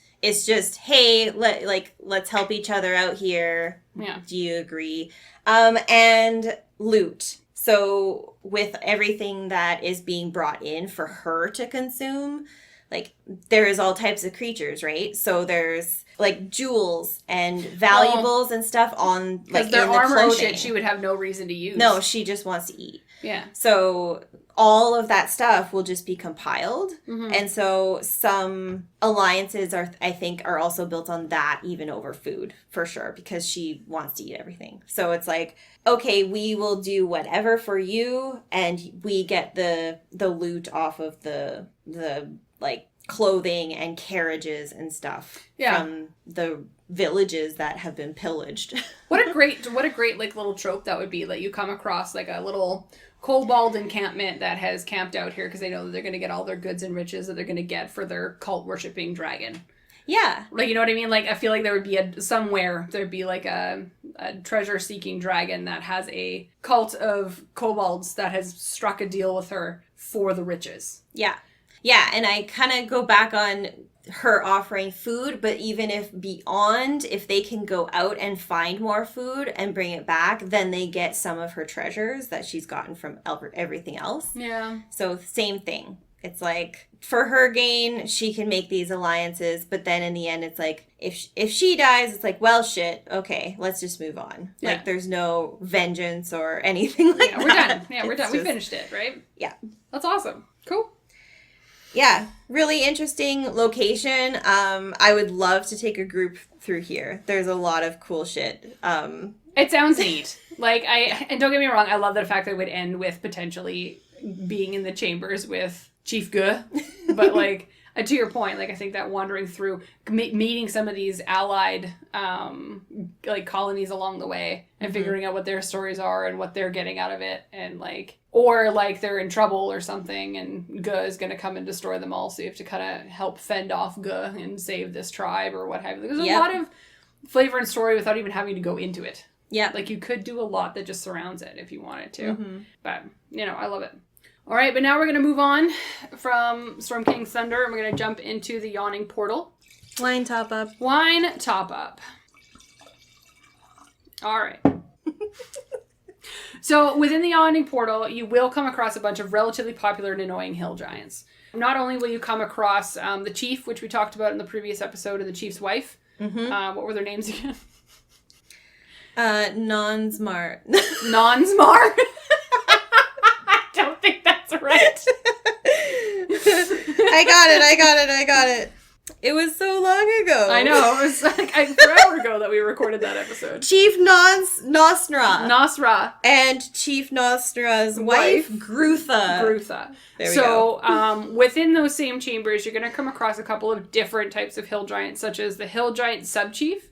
just, hey, let's help each other out here. Yeah. Do you agree? And loot. So with everything that is being brought in for her to consume, like, there is all types of creatures, right? So there's, like, jewels and valuables and stuff on, like, their in the armor clothing. and shit she would have no reason to use. No, she just wants to eat. Yeah. So all of that stuff will just be compiled. Mm-hmm. And so some alliances I think are also built on that, even over food, for sure, because she wants to eat everything. So it's like, okay, we will do whatever for you, and we get the loot off of the like clothing and carriages and stuff from the villages that have been pillaged. What a great like little trope that would be, that you come across like a little kobold encampment that has camped out here because they know that they're going to get all their goods and riches that they're going to get for their cult worshipping dragon. Yeah. Like, you know what I mean? Like, I feel like there would be there'd be like a treasure seeking dragon that has a cult of kobolds that has struck a deal with her for the riches. Yeah. Yeah, and I kind of go back on her offering food, but even if they can go out and find more food and bring it back, then they get some of her treasures that she's gotten from everything else. Yeah. So same thing. It's like, for her gain, she can make these alliances, but then in the end, it's like, if she dies, it's like, well, shit, okay, let's just move on. Yeah. Like, there's no vengeance or anything like that. We're done. Yeah, we're It's done. We finished it, right? Yeah. That's awesome. Cool. Yeah, really interesting location. I would love to take a group through here. There's a lot of cool shit. It sounds neat. Like, and don't get me wrong, I love the fact that it would end with potentially being in the chambers with Chief Guh. But, like, to your point, like, I think that wandering through, meeting some of these allied, like, colonies along the way and figuring out what their stories are and what they're getting out of it, and, like, or, like, they're in trouble or something, and Guh is going to come and destroy them all, so you have to kind of help fend off Guh and save this tribe or what have you. There's a lot of flavor and story without even having to go into it. Yeah. Like, you could do a lot that just surrounds it if you wanted to. Mm-hmm. But, you know, I love it. All right, but now we're going to move on from Storm King's Thunder, and we're going to jump into the Yawning Portal. Wine top up. Wine top up. All right. So, within the Yawning Portal, you will come across a bunch of relatively popular and annoying hill giants. Not only will you come across the chief, which we talked about in the previous episode, and the chief's wife. Mm-hmm. What were their names again? Non-smart. Non-smart? I don't think that's right. I got it. It was so long ago. I know. It was like forever ago that we recorded that episode. Chief Nosra. Nosra. And Chief Nosra's wife, Grutha. There we go. Within those same chambers, you're going to come across a couple of different types of hill giants, such as the hill giant subchief,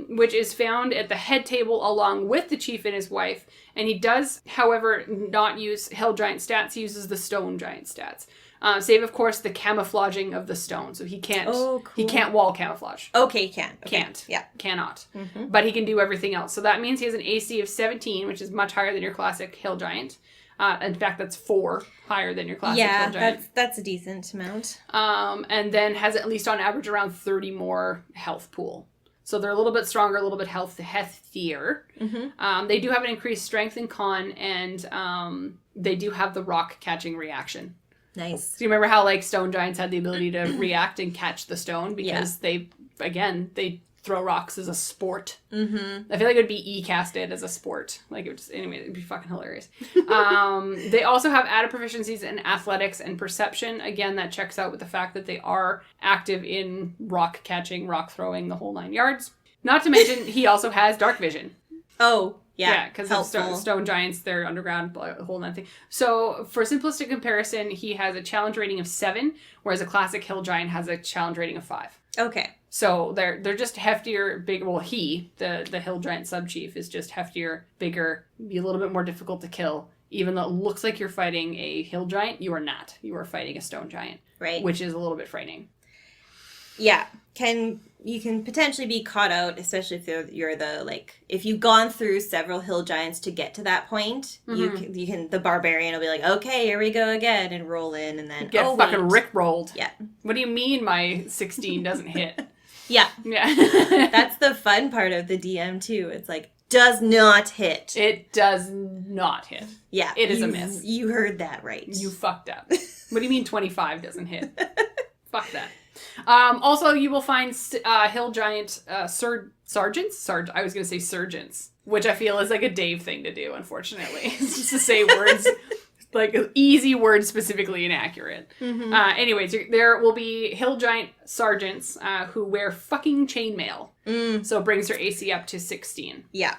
which is found at the head table along with the chief and his wife. And he does, however, not use hill giant stats. He uses the stone giant stats. Save, of course, the camouflaging of the stone. So he can't cool. he can't wall camouflage. Okay, can. Okay. Can't. Yeah. Cannot. But he can do everything else. So that means he has an AC of 17, which is much higher than your classic hill giant. In fact, that's 4 higher than your classic hill giant. Yeah, that's a decent amount. And then has at least on average around 30 more health pool. So they're a little bit stronger, a little bit heftier. They do have an increased strength and con, and they do have the rock catching reaction. Nice. So you remember how like stone giants had the ability to react and catch the stone because they throw rocks as a sport. I feel like it would be e-casted as a sport. Like it would just, anyway, it'd be fucking hilarious. They also have added proficiencies in athletics and perception. Again, that checks out with the fact that they are active in rock catching, rock throwing, the whole 9 yards. Not to mention, he also has dark vision. Oh, yeah. Yeah, because stone giants, they're underground, the whole 9 thing. So, for simplistic comparison, he has a challenge rating of 7, whereas a classic hill giant has a challenge rating of 5. Okay. So they're just heftier, big. Well, the hill giant sub-chief is just heftier, bigger, be a little bit more difficult to kill. Even though it looks like you're fighting a hill giant, you are not. You are fighting a stone giant. Right. Which is a little bit frightening. Yeah. You can potentially be caught out, especially if you're if you've gone through several hill giants to get to that point, you can the barbarian will be like, okay, here we go again, and roll in, and then get fucking rickrolled. Yeah. What do you mean my 16 doesn't hit? Yeah. That's the fun part of the DM too. It's like, does not hit. It does not hit. Yeah. It is a miss. You heard that right. You fucked up. What do you mean 25 doesn't hit? Fuck that. Also, you will find hill giant sergeants. I was going to say surgeons, which I feel is like a Dave thing to do, unfortunately. It's just to say words, like easy words, specifically inaccurate. Anyways, there will be hill giant sergeants who wear fucking chainmail. So it brings their AC up to 16. Yeah.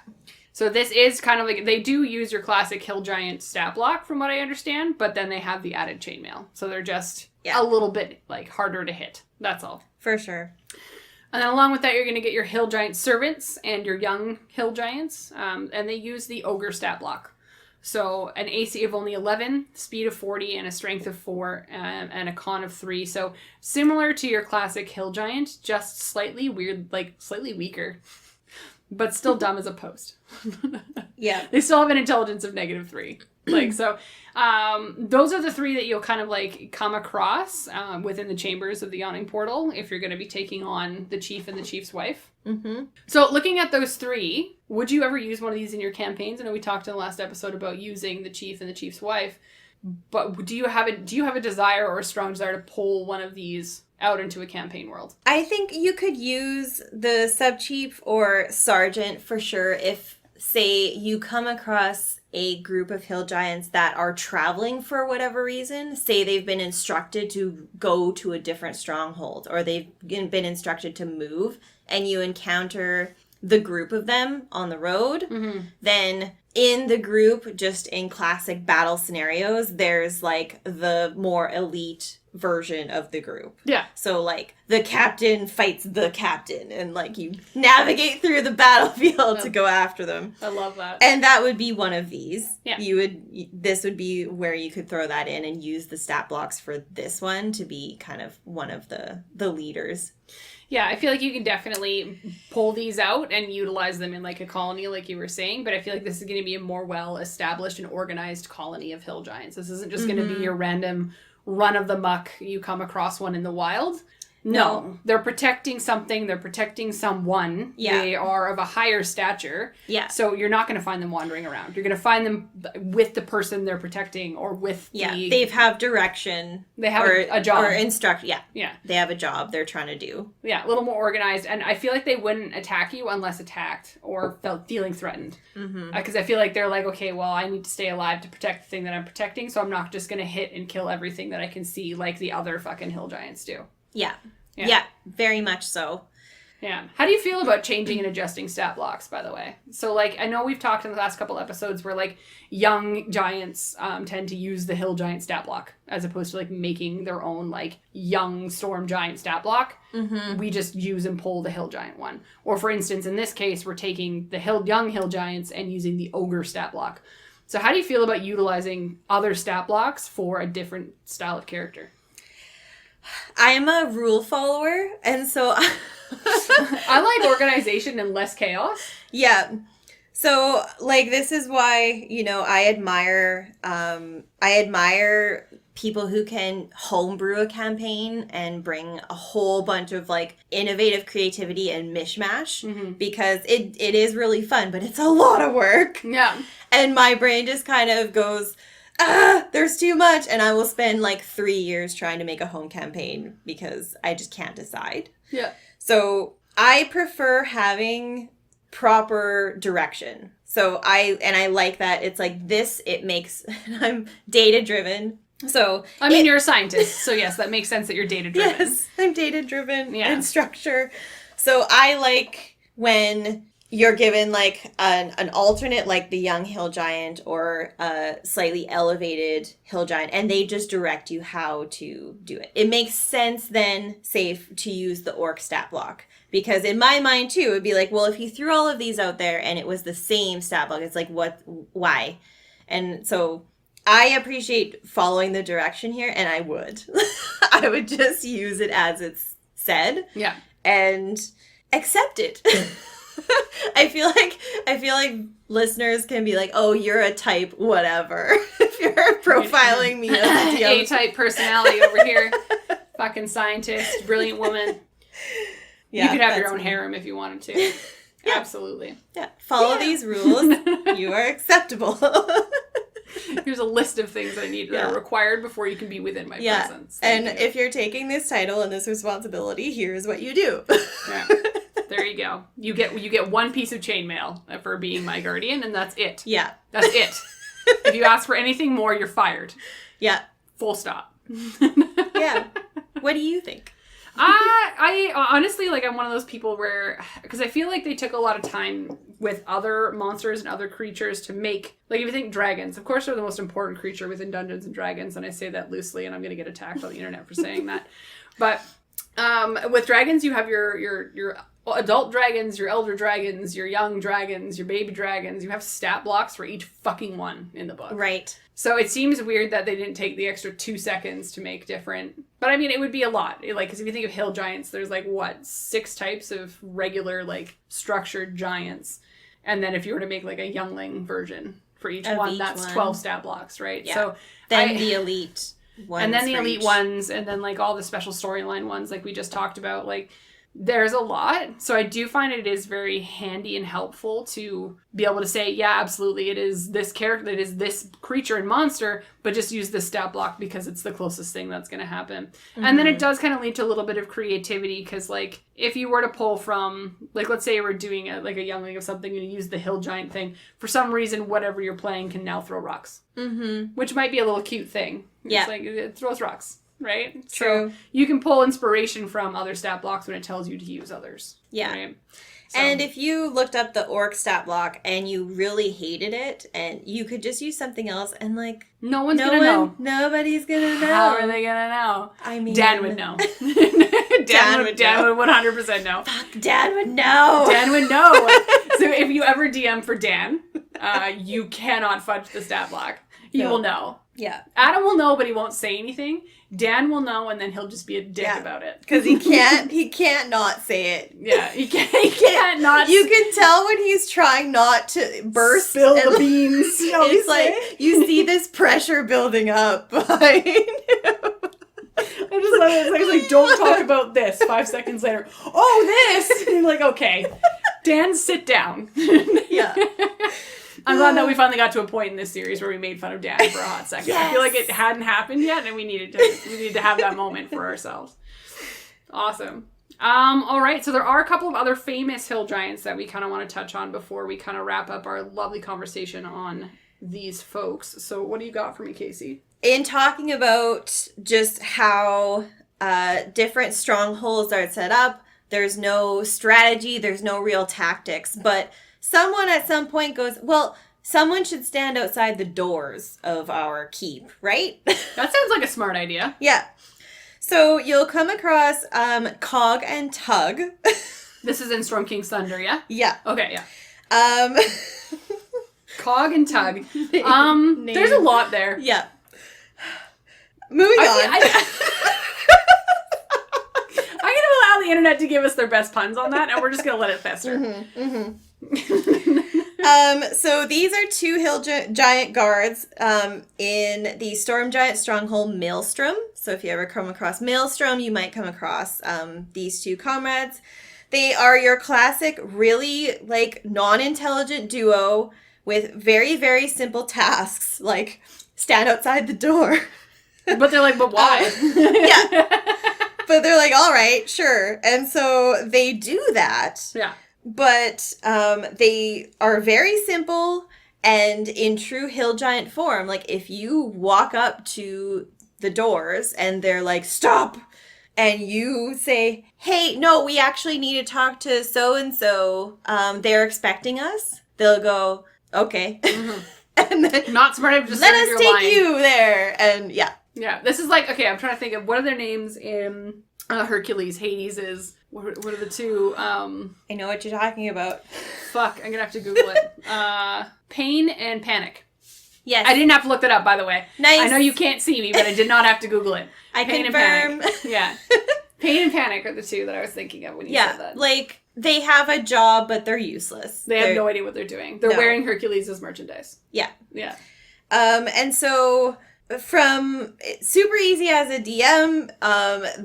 So this is kind of like, they do use your classic hill giant stat block from what I understand, but then they have the added chainmail. So they're just a little bit like harder to hit. That's all. For sure. And then along with that, you're going to get your hill giant servants and your young hill giants. And they use the ogre stat block. So an AC of only 11, speed of 40, and a strength of 4, and a con of 3. So similar to your classic hill giant, just slightly weird, like slightly weaker. But still dumb as a post. Yeah. They still have an intelligence of -3. Like, so, those are the 3 that you'll kind of, like, come across within the chambers of the Yawning Portal if you're going to be taking on the chief and the chief's wife. So, looking at those 3, would you ever use one of these in your campaigns? I know we talked in the last episode about using the chief and the chief's wife, but do you have a desire or a strong desire to pull one of these out into a campaign world? I think you could use the sub-chief or sergeant for sure if, say, you come across a group of hill giants that are traveling for whatever reason. Say they've been instructed to go to a different stronghold, or they've been instructed to move, and you encounter the group of them on the road, then in the group, just in classic battle scenarios, there's like the more elite version of the group. Yeah. So like the captain fights the captain, and like you navigate through the battlefield to go after them. I love that. And that would be one of these. Yeah. This would be where you could throw that in and use the stat blocks for this one to be kind of one of the leaders. Yeah, I feel like you can definitely pull these out and utilize them in like a colony, like you were saying, but I feel like this is going to be a more well-established and organized colony of hill giants. This isn't just going to be your random run-of-the-muck, you come across one in the wild. No. They're protecting something. They're protecting someone. Yeah. They are of a higher stature. Yeah. So you're not going to find them wandering around. You're going to find them with the person they're protecting or with the... They have direction. They have a job. Or instruct. Yeah. Yeah. They have a job they're trying to do. Yeah, a little more organized. And I feel like they wouldn't attack you unless attacked or feeling threatened. Because I feel like they're like, okay, well, I need to stay alive to protect the thing that I'm protecting, so I'm not just going to hit and kill everything that I can see like the other fucking hill giants do. Yeah. Yeah, very much so. Yeah. How do you feel about changing and adjusting stat blocks, by the way? So, like, I know we've talked in the last couple episodes where, like, young giants tend to use the hill giant stat block as opposed to, like, making their own, like, young storm giant stat block. We just use and pull the hill giant one. Or, for instance, in this case, we're taking the young hill giants and using the ogre stat block. So how do you feel about utilizing other stat blocks for a different style of character? I'm a rule follower, and so I like organization and less chaos. Yeah. So, like, this is why, you know, I admire people who can homebrew a campaign and bring a whole bunch of, like, innovative creativity and mishmash, because it is really fun, but it's a lot of work. Yeah. And my brain just kind of goes, there's too much. And I will spend, like, 3 years trying to make a home campaign because I just can't decide. Yeah. So I prefer having proper direction. So I like that it's like this, it makes, I'm data driven. So I mean, you're a scientist, so yes, that makes sense that you're data driven. Yes, I'm data driven and structure. So I like when you're given like an alternate, like the young hill giant or a slightly elevated hill giant, and they just direct you how to do it. It makes sense then, safe, to use the orc stat block. Because in my mind, too, it would be like, well, if you threw all of these out there and it was the same stat block, it's like, why? And so I appreciate following the direction here, and I would. I would just use it as it's said. Yeah. And accept it. I feel like listeners can be like, oh, you're a type, whatever. If you're profiling me as a DM. A-type personality over here. Fucking scientist, brilliant woman. Yeah, you could have your own harem if you wanted to. Yeah. Absolutely. Yeah. Follow these rules. You are acceptable. Here's a list of things that I need that are required before you can be within my presence. And if you're taking this title and this responsibility, here's what you do. Yeah. There you go. You get one piece of chainmail for being my guardian, and that's it. Yeah. That's it. If you ask for anything more, you're fired. Yeah. Full stop. Yeah. What do you think? I honestly, like, I'm one of those people where, because I feel like they took a lot of time with other monsters and other creatures to make, like, if you think dragons, of course they're the most important creature within Dungeons and Dragons, and I say that loosely, and I'm going to get attacked on the internet for saying that. But with dragons, you have your adult dragons, your elder dragons, your young dragons, your baby dragons. You have stat blocks for each fucking one in the book. Right. So it seems weird that they didn't take the extra 2 seconds to make different. But I mean, it would be a lot. Like, because if you think of hill giants, there's like, 6 types of regular, like, structured giants. And then if you were to make like a youngling version for each one, that's 12 stat blocks, right? Yeah. So then the elite ones. And then the elite ones, and then like all the special storyline ones like we just talked about. Like, there's a lot. So I do find it is very handy and helpful to be able to say, yeah, absolutely, it is this character, it is this creature and monster, but just use this stat block because it's the closest thing that's going to happen. Mm-hmm. And then it does kind of lead to a little bit of creativity, because like if you were to pull from, like, let's say we're doing a youngling of something and you use the hill giant thing, for some reason whatever you're playing can now throw rocks. Mm-hmm. Which might be a little cute thing. Yeah. It's like, it throws rocks. Right? True. So you can pull inspiration from other stat blocks when it tells you to use others. Yeah. Right? So. And if you looked up the orc stat block and you really hated it, and you could just use something else, and like nobody's gonna know. Nobody's gonna know. How are they gonna know? I mean, Dan would know. Dan would 100% know. Fuck, Dan would know. Dan would know. So if you ever DM for Dan, you cannot fudge the stat block. He will know. Yeah. Adam will know, but he won't say anything. Dan will know, and then he'll just be a dick about it. Because he can't not say it. Yeah, he can't not. You can tell when he's trying not to burst. Spill the beans. It's like, you see this pressure building up behind him. I just love it. It's like, don't talk about this. 5 seconds later, oh, this! And you're like, okay, Dan, sit down. Yeah. I'm glad that we finally got to a point in this series where we made fun of Dan for a hot second. Yes. I feel like it hadn't happened yet, and we needed to have that moment for ourselves. Awesome. All right, so there are a couple of other famous hill giants that we kind of want to touch on before we kind of wrap up our lovely conversation on these folks. So what do you got for me, Casey? In talking about just how different strongholds are set up, there's no strategy, there's no real tactics, but someone at some point goes, well, someone should stand outside the doors of our keep, right? That sounds like a smart idea. Yeah. So you'll come across Cog and Tug. This is in Storm King's Thunder, yeah? Yeah. Okay, yeah. Cog and Tug. There's a lot there. Yeah. Moving on. I'm going to allow the internet to give us their best puns on that, and we're just going to let it fester. So these are two hill giant guards in the Storm Giant Stronghold Maelstrom. So if you ever come across Maelstrom, you might come across these two comrades. They are your classic, really, like, non-intelligent duo with very, very simple tasks, like stand outside the door. But they're like, but why? Yeah. But they're like, all right, sure. And so they do that. Yeah. But they are very simple and in true hill giant form. Like, if you walk up to the doors and they're like, stop, and you say, hey, no, we actually need to talk to so-and-so. They're expecting us. They'll go, okay. And then not smart enough to let us take you there. And yeah. Yeah, this is like, okay, I'm trying to think of, what are their names in Hercules? Hades is, what are the two? I know what you're talking about. Fuck, I'm gonna have to Google it. Pain and Panic. Yes. I didn't have to look that up, by the way. Nice. I know you can't see me, but I did not have to Google it. Pain confirm. And Panic. Yeah. Pain and Panic are the two that I was thinking of when you said that. Like, they have a job, but they're useless. They have no idea what they're doing. They're wearing Hercules as merchandise. Yeah. Yeah. And so from super easy as a DM,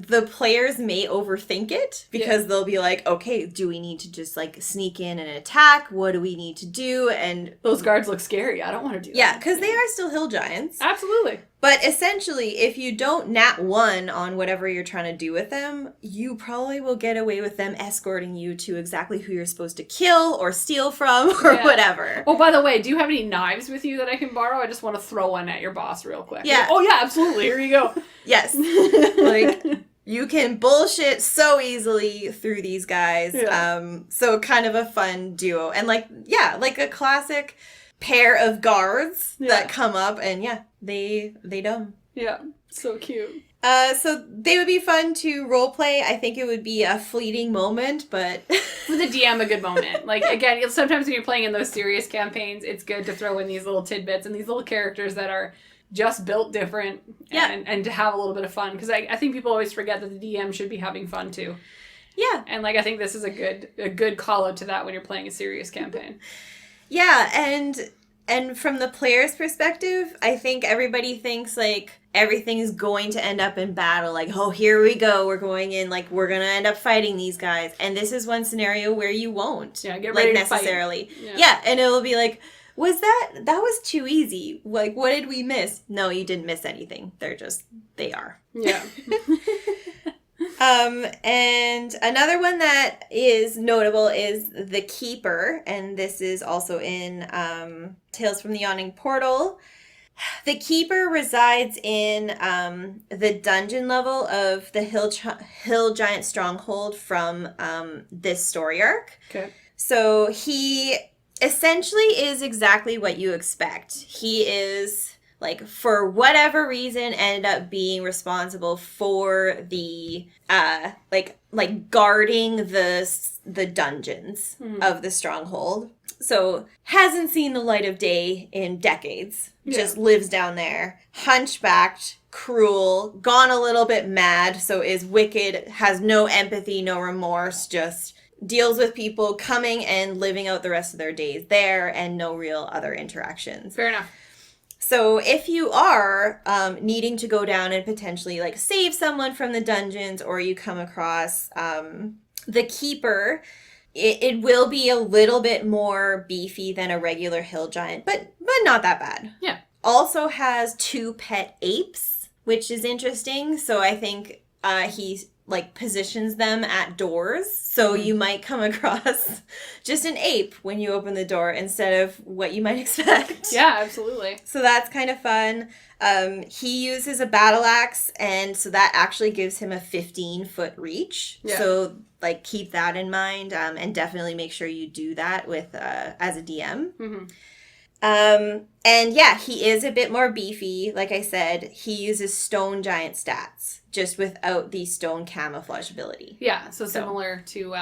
the players may overthink it because they'll be like, okay, do we need to just like sneak in and attack? What do we need to do? And those guards look scary. I don't want to do that. Yeah, because they are still hill giants. Absolutely. But essentially, if you don't nat 1 on whatever you're trying to do with them, you probably will get away with them escorting you to exactly who you're supposed to kill or steal from or whatever. Oh, by the way, do you have any knives with you that I can borrow? I just want to throw one at your boss real quick. Yeah. Oh, yeah, absolutely. Here you go. Yes. Like, you can bullshit so easily through these guys. Yeah. So kind of a fun duo. And like a classic pair of guards that come up and they dumb. Yeah, so cute. So they would be fun to role play. I think it would be a fleeting moment, but for the DM, a good moment. Like, again, sometimes when you're playing in those serious campaigns, it's good to throw in these little tidbits and these little characters that are just built different and to have a little bit of fun. Because I think people always forget that the DM should be having fun too. Yeah. And like, I think this is a good call out to that when you're playing a serious campaign. Yeah, and from the player's perspective, I think everybody thinks, like, everything is going to end up in battle. Like, oh, here we go. We're going in. Like, we're going to end up fighting these guys. And this is one scenario where you won't. Yeah, get ready to necessarily. Fight. Yeah, and it'll be like, that was too easy. Like, what did we miss? No, you didn't miss anything. They are. Yeah. And another one that is notable is the Keeper, and this is also in Tales from the Yawning Portal. The Keeper resides in the dungeon level of the Hill Giant Stronghold from this story arc. Okay. So he essentially is exactly what you expect. He is, like, for whatever reason, ended up being responsible for the like guarding the dungeons of the stronghold. So hasn't seen the light of day in decades. Just lives down there, hunchbacked, cruel, gone a little bit mad, so is wicked, has no empathy, no remorse, just deals with people coming and living out the rest of their days there and no real other interactions. Fair enough. So if you are needing to go down and potentially like save someone from the dungeons, or you come across the Keeper, it will be a little bit more beefy than a regular hill giant, but not that bad. Yeah. Also has 2 pet apes, which is interesting. So I think he like positions them at doors. So you might come across just an ape when you open the door instead of what you might expect. Yeah, absolutely. So that's kind of fun. He uses a battle axe, and so that actually gives him a 15-foot reach. Yeah. So like keep that in mind, and definitely make sure you do that with as a DM. Mm-hmm. And yeah, he is a bit more beefy. Like I said, he uses stone giant stats, just without the stone camouflage ability. Yeah, so similar to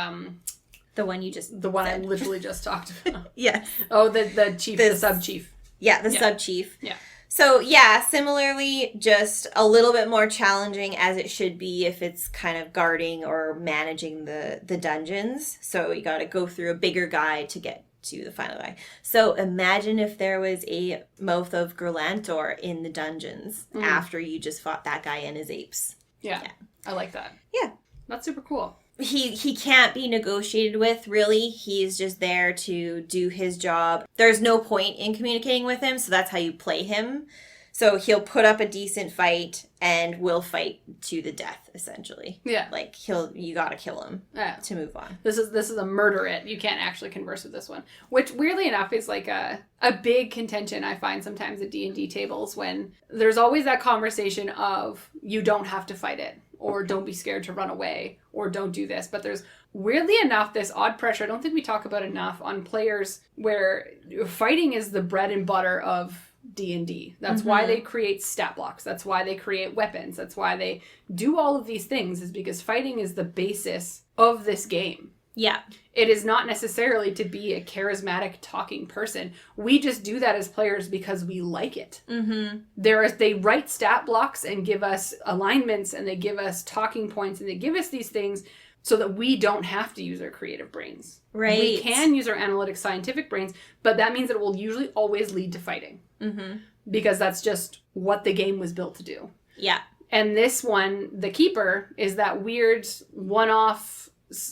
The one you just The one said. I literally just talked about. Yes. Oh, the chief, the sub-chief. Yeah, the sub-chief. Yeah. So, yeah, similarly, just a little bit more challenging as it should be if it's kind of guarding or managing the dungeons. So you got to go through a bigger guide to get to the final guy. So imagine if there was a Mouth of Gerlantor in the dungeons after you just fought that guy and his apes. Yeah. I like that. Yeah. That's super cool. He can't be negotiated with, really. He's just there to do his job. There's no point in communicating with him, so that's how you play him. So he'll put up a decent fight and will fight to the death, essentially. Yeah. Like, you gotta kill him to move on. This is a murder it. You can't actually converse with this one. Which, weirdly enough, is like a big contention I find sometimes at D&D tables, when there's always that conversation of, you don't have to fight it, or don't be scared to run away, or don't do this. But there's, weirdly enough, this odd pressure, I don't think we talk about enough, on players where fighting is the bread and butter of D&D. That's why they create stat blocks. That's why they create weapons. That's why they do all of these things, is because fighting is the basis of this game. Yeah. It is not necessarily to be a charismatic talking person. We just do that as players because we like it. Mm-hmm. They write stat blocks and give us alignments, and they give us talking points, and they give us these things so that we don't have to use our creative brains. Right. We can use our analytic scientific brains, but that means that it will usually always lead to fighting. Mm-hmm. Because that's just what the game was built to do. Yeah. And this one, the Keeper, is that weird one-off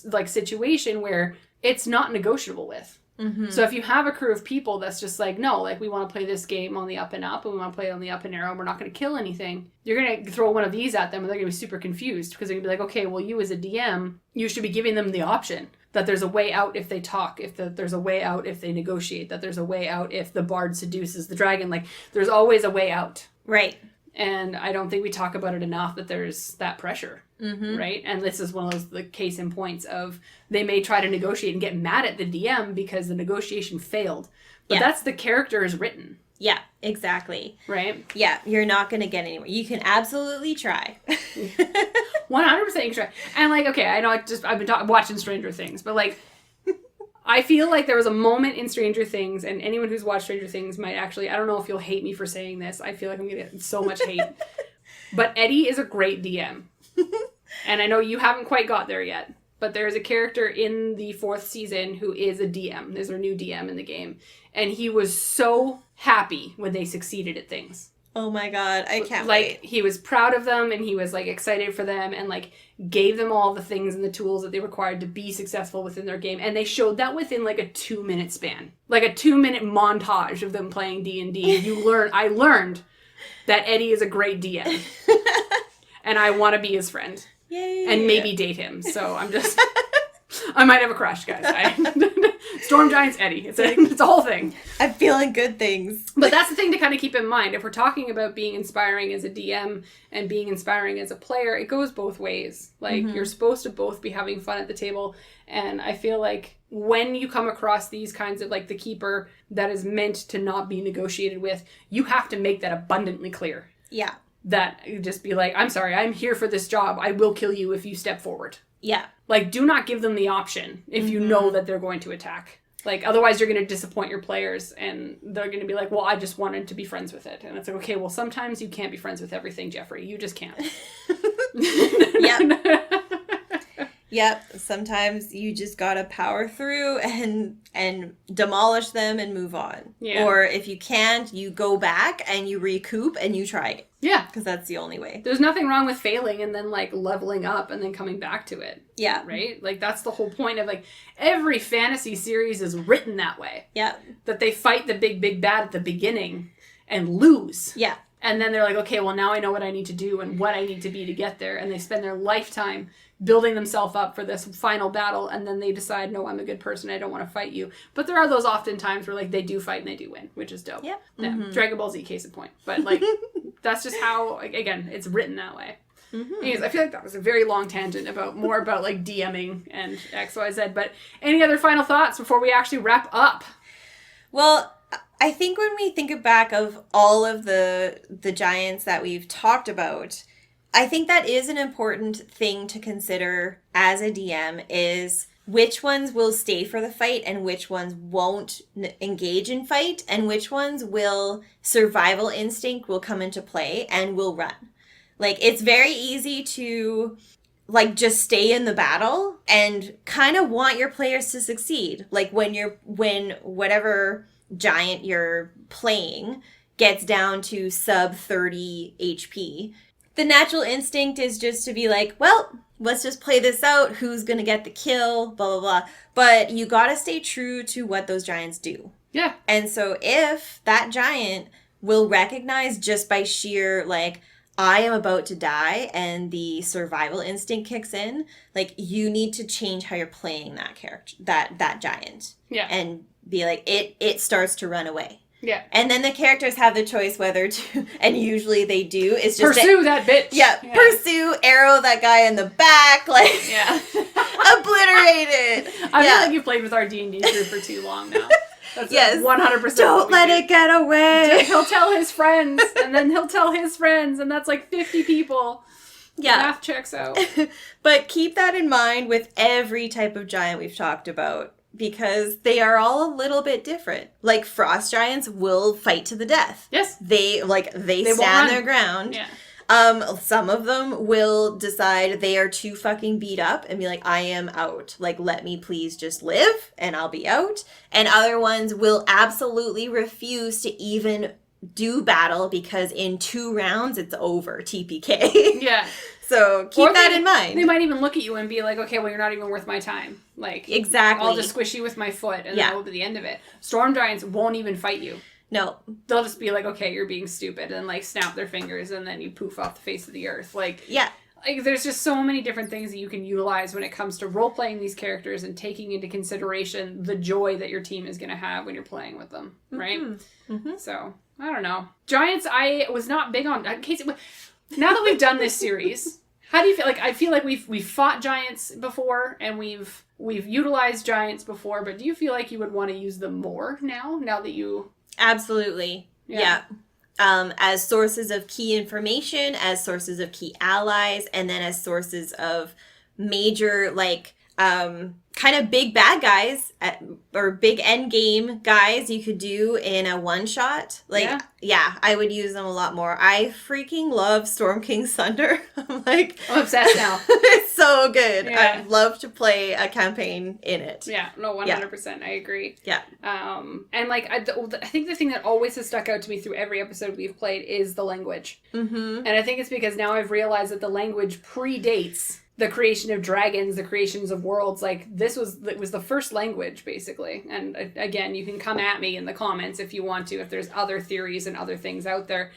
like situation where it's not negotiable with. Mm-hmm. So if you have a crew of people that's just like, no, like, we want to play this game on the up and up, and we want to play it on the up and narrow, and we're not going to kill anything, you're going to throw one of these at them, and they're going to be super confused, because they're going to be like, okay, well, you as a DM, you should be giving them the option that there's a way out if they talk, there's a way out if they negotiate, that there's a way out if the bard seduces the dragon. Like, there's always a way out. Right. And I don't think we talk about it enough, that there's that pressure, right? And this is one of those, the case in points of, they may try to negotiate and get mad at the DM because the negotiation failed. But that's the character is written. Yeah, exactly. Right? Yeah, you're not going to get anywhere. You can absolutely try. 100% you can try. And, like, okay, I know I've been watching Stranger Things, but, like, I feel like there was a moment in Stranger Things, and anyone who's watched Stranger Things might actually, I don't know if you'll hate me for saying this. I feel like I'm going to get so much hate. But Eddie is a great DM. And I know you haven't quite got there yet. But there's a character in the 4th season who is a DM. There's our new DM in the game. And he was so happy when they succeeded at things. Oh my god, I can't wait. Like, he was proud of them, and he was, like, excited for them, and, like, gave them all the things and the tools that they required to be successful within their game. And they showed that within, like, a 2-minute span. Like, a 2-minute montage of them playing D&D. I learned that Eddie is a great DM. And I want to be his friend. Yay. And maybe date him. So I'm just... I might have a crush, guys. Storm Giants Eddie. It's a whole thing. I'm feeling good things. But that's the thing to kind of keep in mind. If we're talking about being inspiring as a DM and being inspiring as a player, it goes both ways. Like, you're supposed to both be having fun at the table. And I feel like when you come across these kinds of, like, the Keeper that is meant to not be negotiated with, you have to make that abundantly clear. Yeah. That you just be like, I'm sorry, I'm here for this job. I will kill you if you step forward. Yeah. Like, do not give them the option if you know that they're going to attack. Like, otherwise you're going to disappoint your players, and they're going to be like, well, I just wanted to be friends with it. And it's like, okay, well, sometimes you can't be friends with everything, Jeffrey. You just can't. Yep. Yep. Sometimes you just gotta power through and demolish them and move on. Yeah. Or if you can't, you go back and you recoup and you try it. Yeah. Because that's the only way. There's nothing wrong with failing and then, like, leveling up and then coming back to it. Yeah. Right? Like, that's the whole point of, like, every fantasy series is written that way. Yeah. That they fight the big bad at the beginning and lose. Yeah. And then they're like, okay, well, now I know what I need to do and what I need to be to get there. And they spend their lifetime building themselves up for this final battle. And then they decide, no, I'm a good person. I don't want to fight you. But there are those often times where, like, they do fight and they do win, which is dope. Yep. Yeah. Dragon Ball Z, case in point. But, like, that's just how, like, again, it's written that way. Anyways, I feel like that was a very long tangent about like, DMing and X, Y, Z. But any other final thoughts before we actually wrap up? Well, I think when we think back of all of the giants that we've talked about, I think that is an important thing to consider as a DM is which ones will stay for the fight and which ones won't engage in fight, and which ones will survival instinct will come into play and will run. Like, it's very easy to, like, just stay in the battle and kind of want your players to succeed. Like, when whatever giant you're playing gets down to sub 30 HP, the natural instinct is just to be like, well, let's just play this out. Who's going to get the kill? Blah, blah, blah. But you got to stay true to what those giants do. Yeah. And so if that giant will recognize just by sheer, like, I am about to die and the survival instinct kicks in, like, you need to change how you're playing that character, that giant. Yeah. And be like, it starts to run away. Yeah. And then the characters have the choice whether to, and usually they do, is just pursue that bitch. Yeah, pursue, arrow that guy in the back, like, yeah, obliterated. I feel like you played with our D&D group for too long now. That's yes, 100%. Don't let it get away. Dude, he'll tell his friends, and then he'll tell his friends, and that's like 50 people. Yeah, math checks out. But keep that in mind with every type of giant we've talked about, because they are all a little bit different. Like, frost giants will fight to the death. Yes. They stand their ground. Yeah. Some of them will decide they are too fucking beat up and be like, I am out. Like, let me please just live and I'll be out. And other ones will absolutely refuse to even do battle because in 2 rounds it's over. TPK. Yeah. So keep that in mind. They might even look at you and be like, okay, well, you're not even worth my time. Like, exactly. I'll just squish you with my foot and that will be the end of it. Storm giants won't even fight you. No. They'll just be like, okay, you're being stupid, and like snap their fingers and then you poof off the face of the earth. Like, yeah. Like, there's just so many different things that you can utilize when it comes to role-playing these characters and taking into consideration the joy that your team is going to have when you're playing with them, right? Mm-hmm. Mm-hmm. So, I don't know. Giants, I was not big on... Casey, now that we've done this series, how do you feel? Like, I feel like we've fought giants before, and we've utilized giants before, but do you feel like you would want to use them more now that you... Absolutely. Yeah. As sources of key information, as sources of key allies, and then as sources of major, like, kind of big bad guys or big end game guys you could do in a one shot. Like, yeah, I would use them a lot more. I freaking love Storm King's Thunder. I'm obsessed now. It's so good. Yeah. I'd love to play a campaign in it. Yeah, no, 100%. I agree. Yeah. And like, I think the thing that always has stuck out to me through every episode we've played is the language. Mm-hmm. And I think it's because now I've realized that the language predates the creation of dragons, the creations of worlds. Like, it was the first language, basically. And again, you can come at me in the comments if you want to, if there's other theories and other things out there.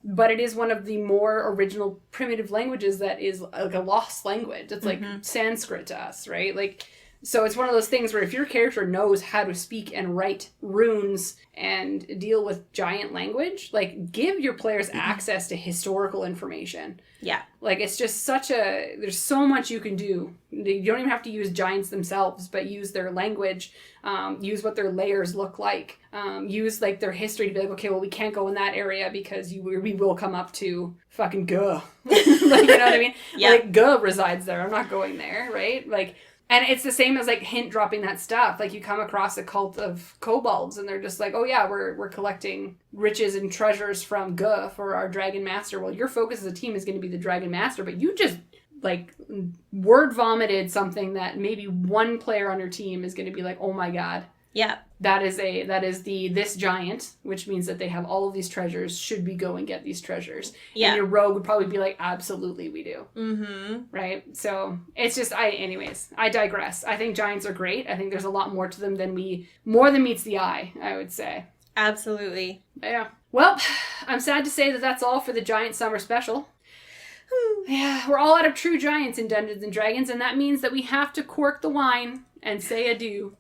But it is one of the more original primitive languages that is like a lost language. It's like Sanskrit to us, right? Like, so it's one of those things where if your character knows how to speak and write runes and deal with giant language, like, give your players access to historical information. Yeah. Like, it's just there's so much you can do. You don't even have to use giants themselves, but use their language, use what their layers look like, use, like, their history to be like, okay, well, we can't go in that area because we will come up to fucking Guh. Like, you know what I mean? Yeah. Like, Guh resides there. I'm not going there, right? Like, and it's the same as, like, hint dropping that stuff. Like, you come across a cult of kobolds, and they're just like, oh yeah, we're collecting riches and treasures from Guh for our Dragon Master. Well, your focus as a team is going to be the Dragon Master, but you just, like, word vomited something that maybe one player on your team is going to be like, oh my god. Yeah. That is this giant, which means that they have all of these treasures. Should we go and get these treasures? Yeah. And your rogue would probably be like, absolutely we do. Mm-hmm. Right? So it's just, I digress. I think giants are great. I think there's a lot more to them more than meets the eye, I would say. Absolutely. Yeah. Well, I'm sad to say that that's all for the Giant Summer Special. Yeah, we're all out of true giants in Dungeons & Dragons, and that means that we have to cork the wine and say adieu.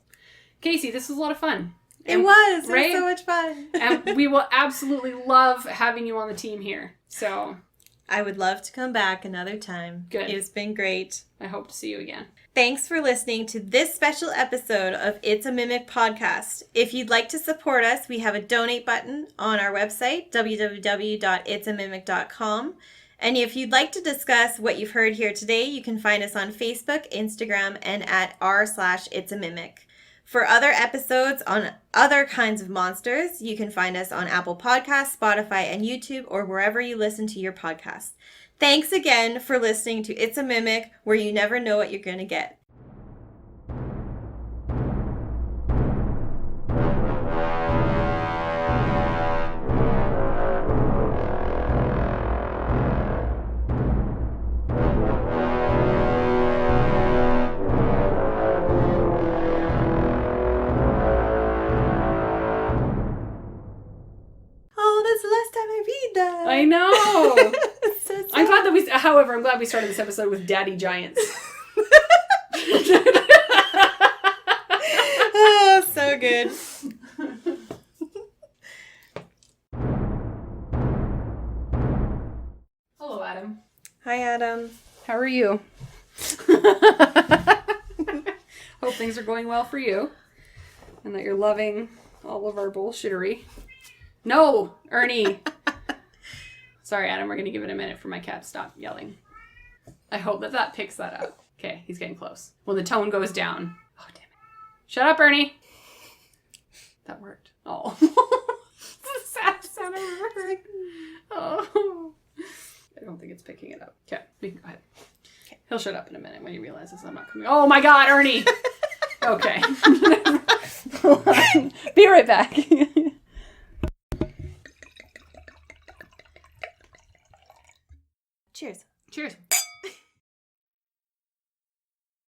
Casey, this was a lot of fun. It was so much fun. And we will absolutely love having you on the team here. So I would love to come back another time. Good. It's been great. I hope to see you again. Thanks for listening to this special episode of It's a Mimic podcast. If you'd like to support us, we have a donate button on our website, www.itsamimic.com. And if you'd like to discuss what you've heard here today, you can find us on Facebook, Instagram, and at r/itsAmimic. For other episodes on other kinds of monsters, you can find us on Apple Podcasts, Spotify, and YouTube, or wherever you listen to your podcasts. Thanks again for listening to It's a Mimic, where you never know what you're going to get. I know. So I'm glad that I'm glad we started this episode with Daddy Giants. Oh, so good. Hello, Adam. Hi, Adam. How are you? Hope things are going well for you. And that you're loving all of our bullshittery. No, Ernie. Sorry, Adam, we're going to give it a minute for my cat to stop yelling. I hope that picks that up. Okay, he's getting close. When the tone goes down. Oh, damn it. Shut up, Ernie. That worked. Oh. It's the saddest sound I've ever heard. Oh. I don't think it's picking it up. Okay, we can go ahead. Okay. He'll shut up in a minute when he realizes I'm not coming. Oh my God, Ernie! Okay. Be right back. Cheers. Cheers.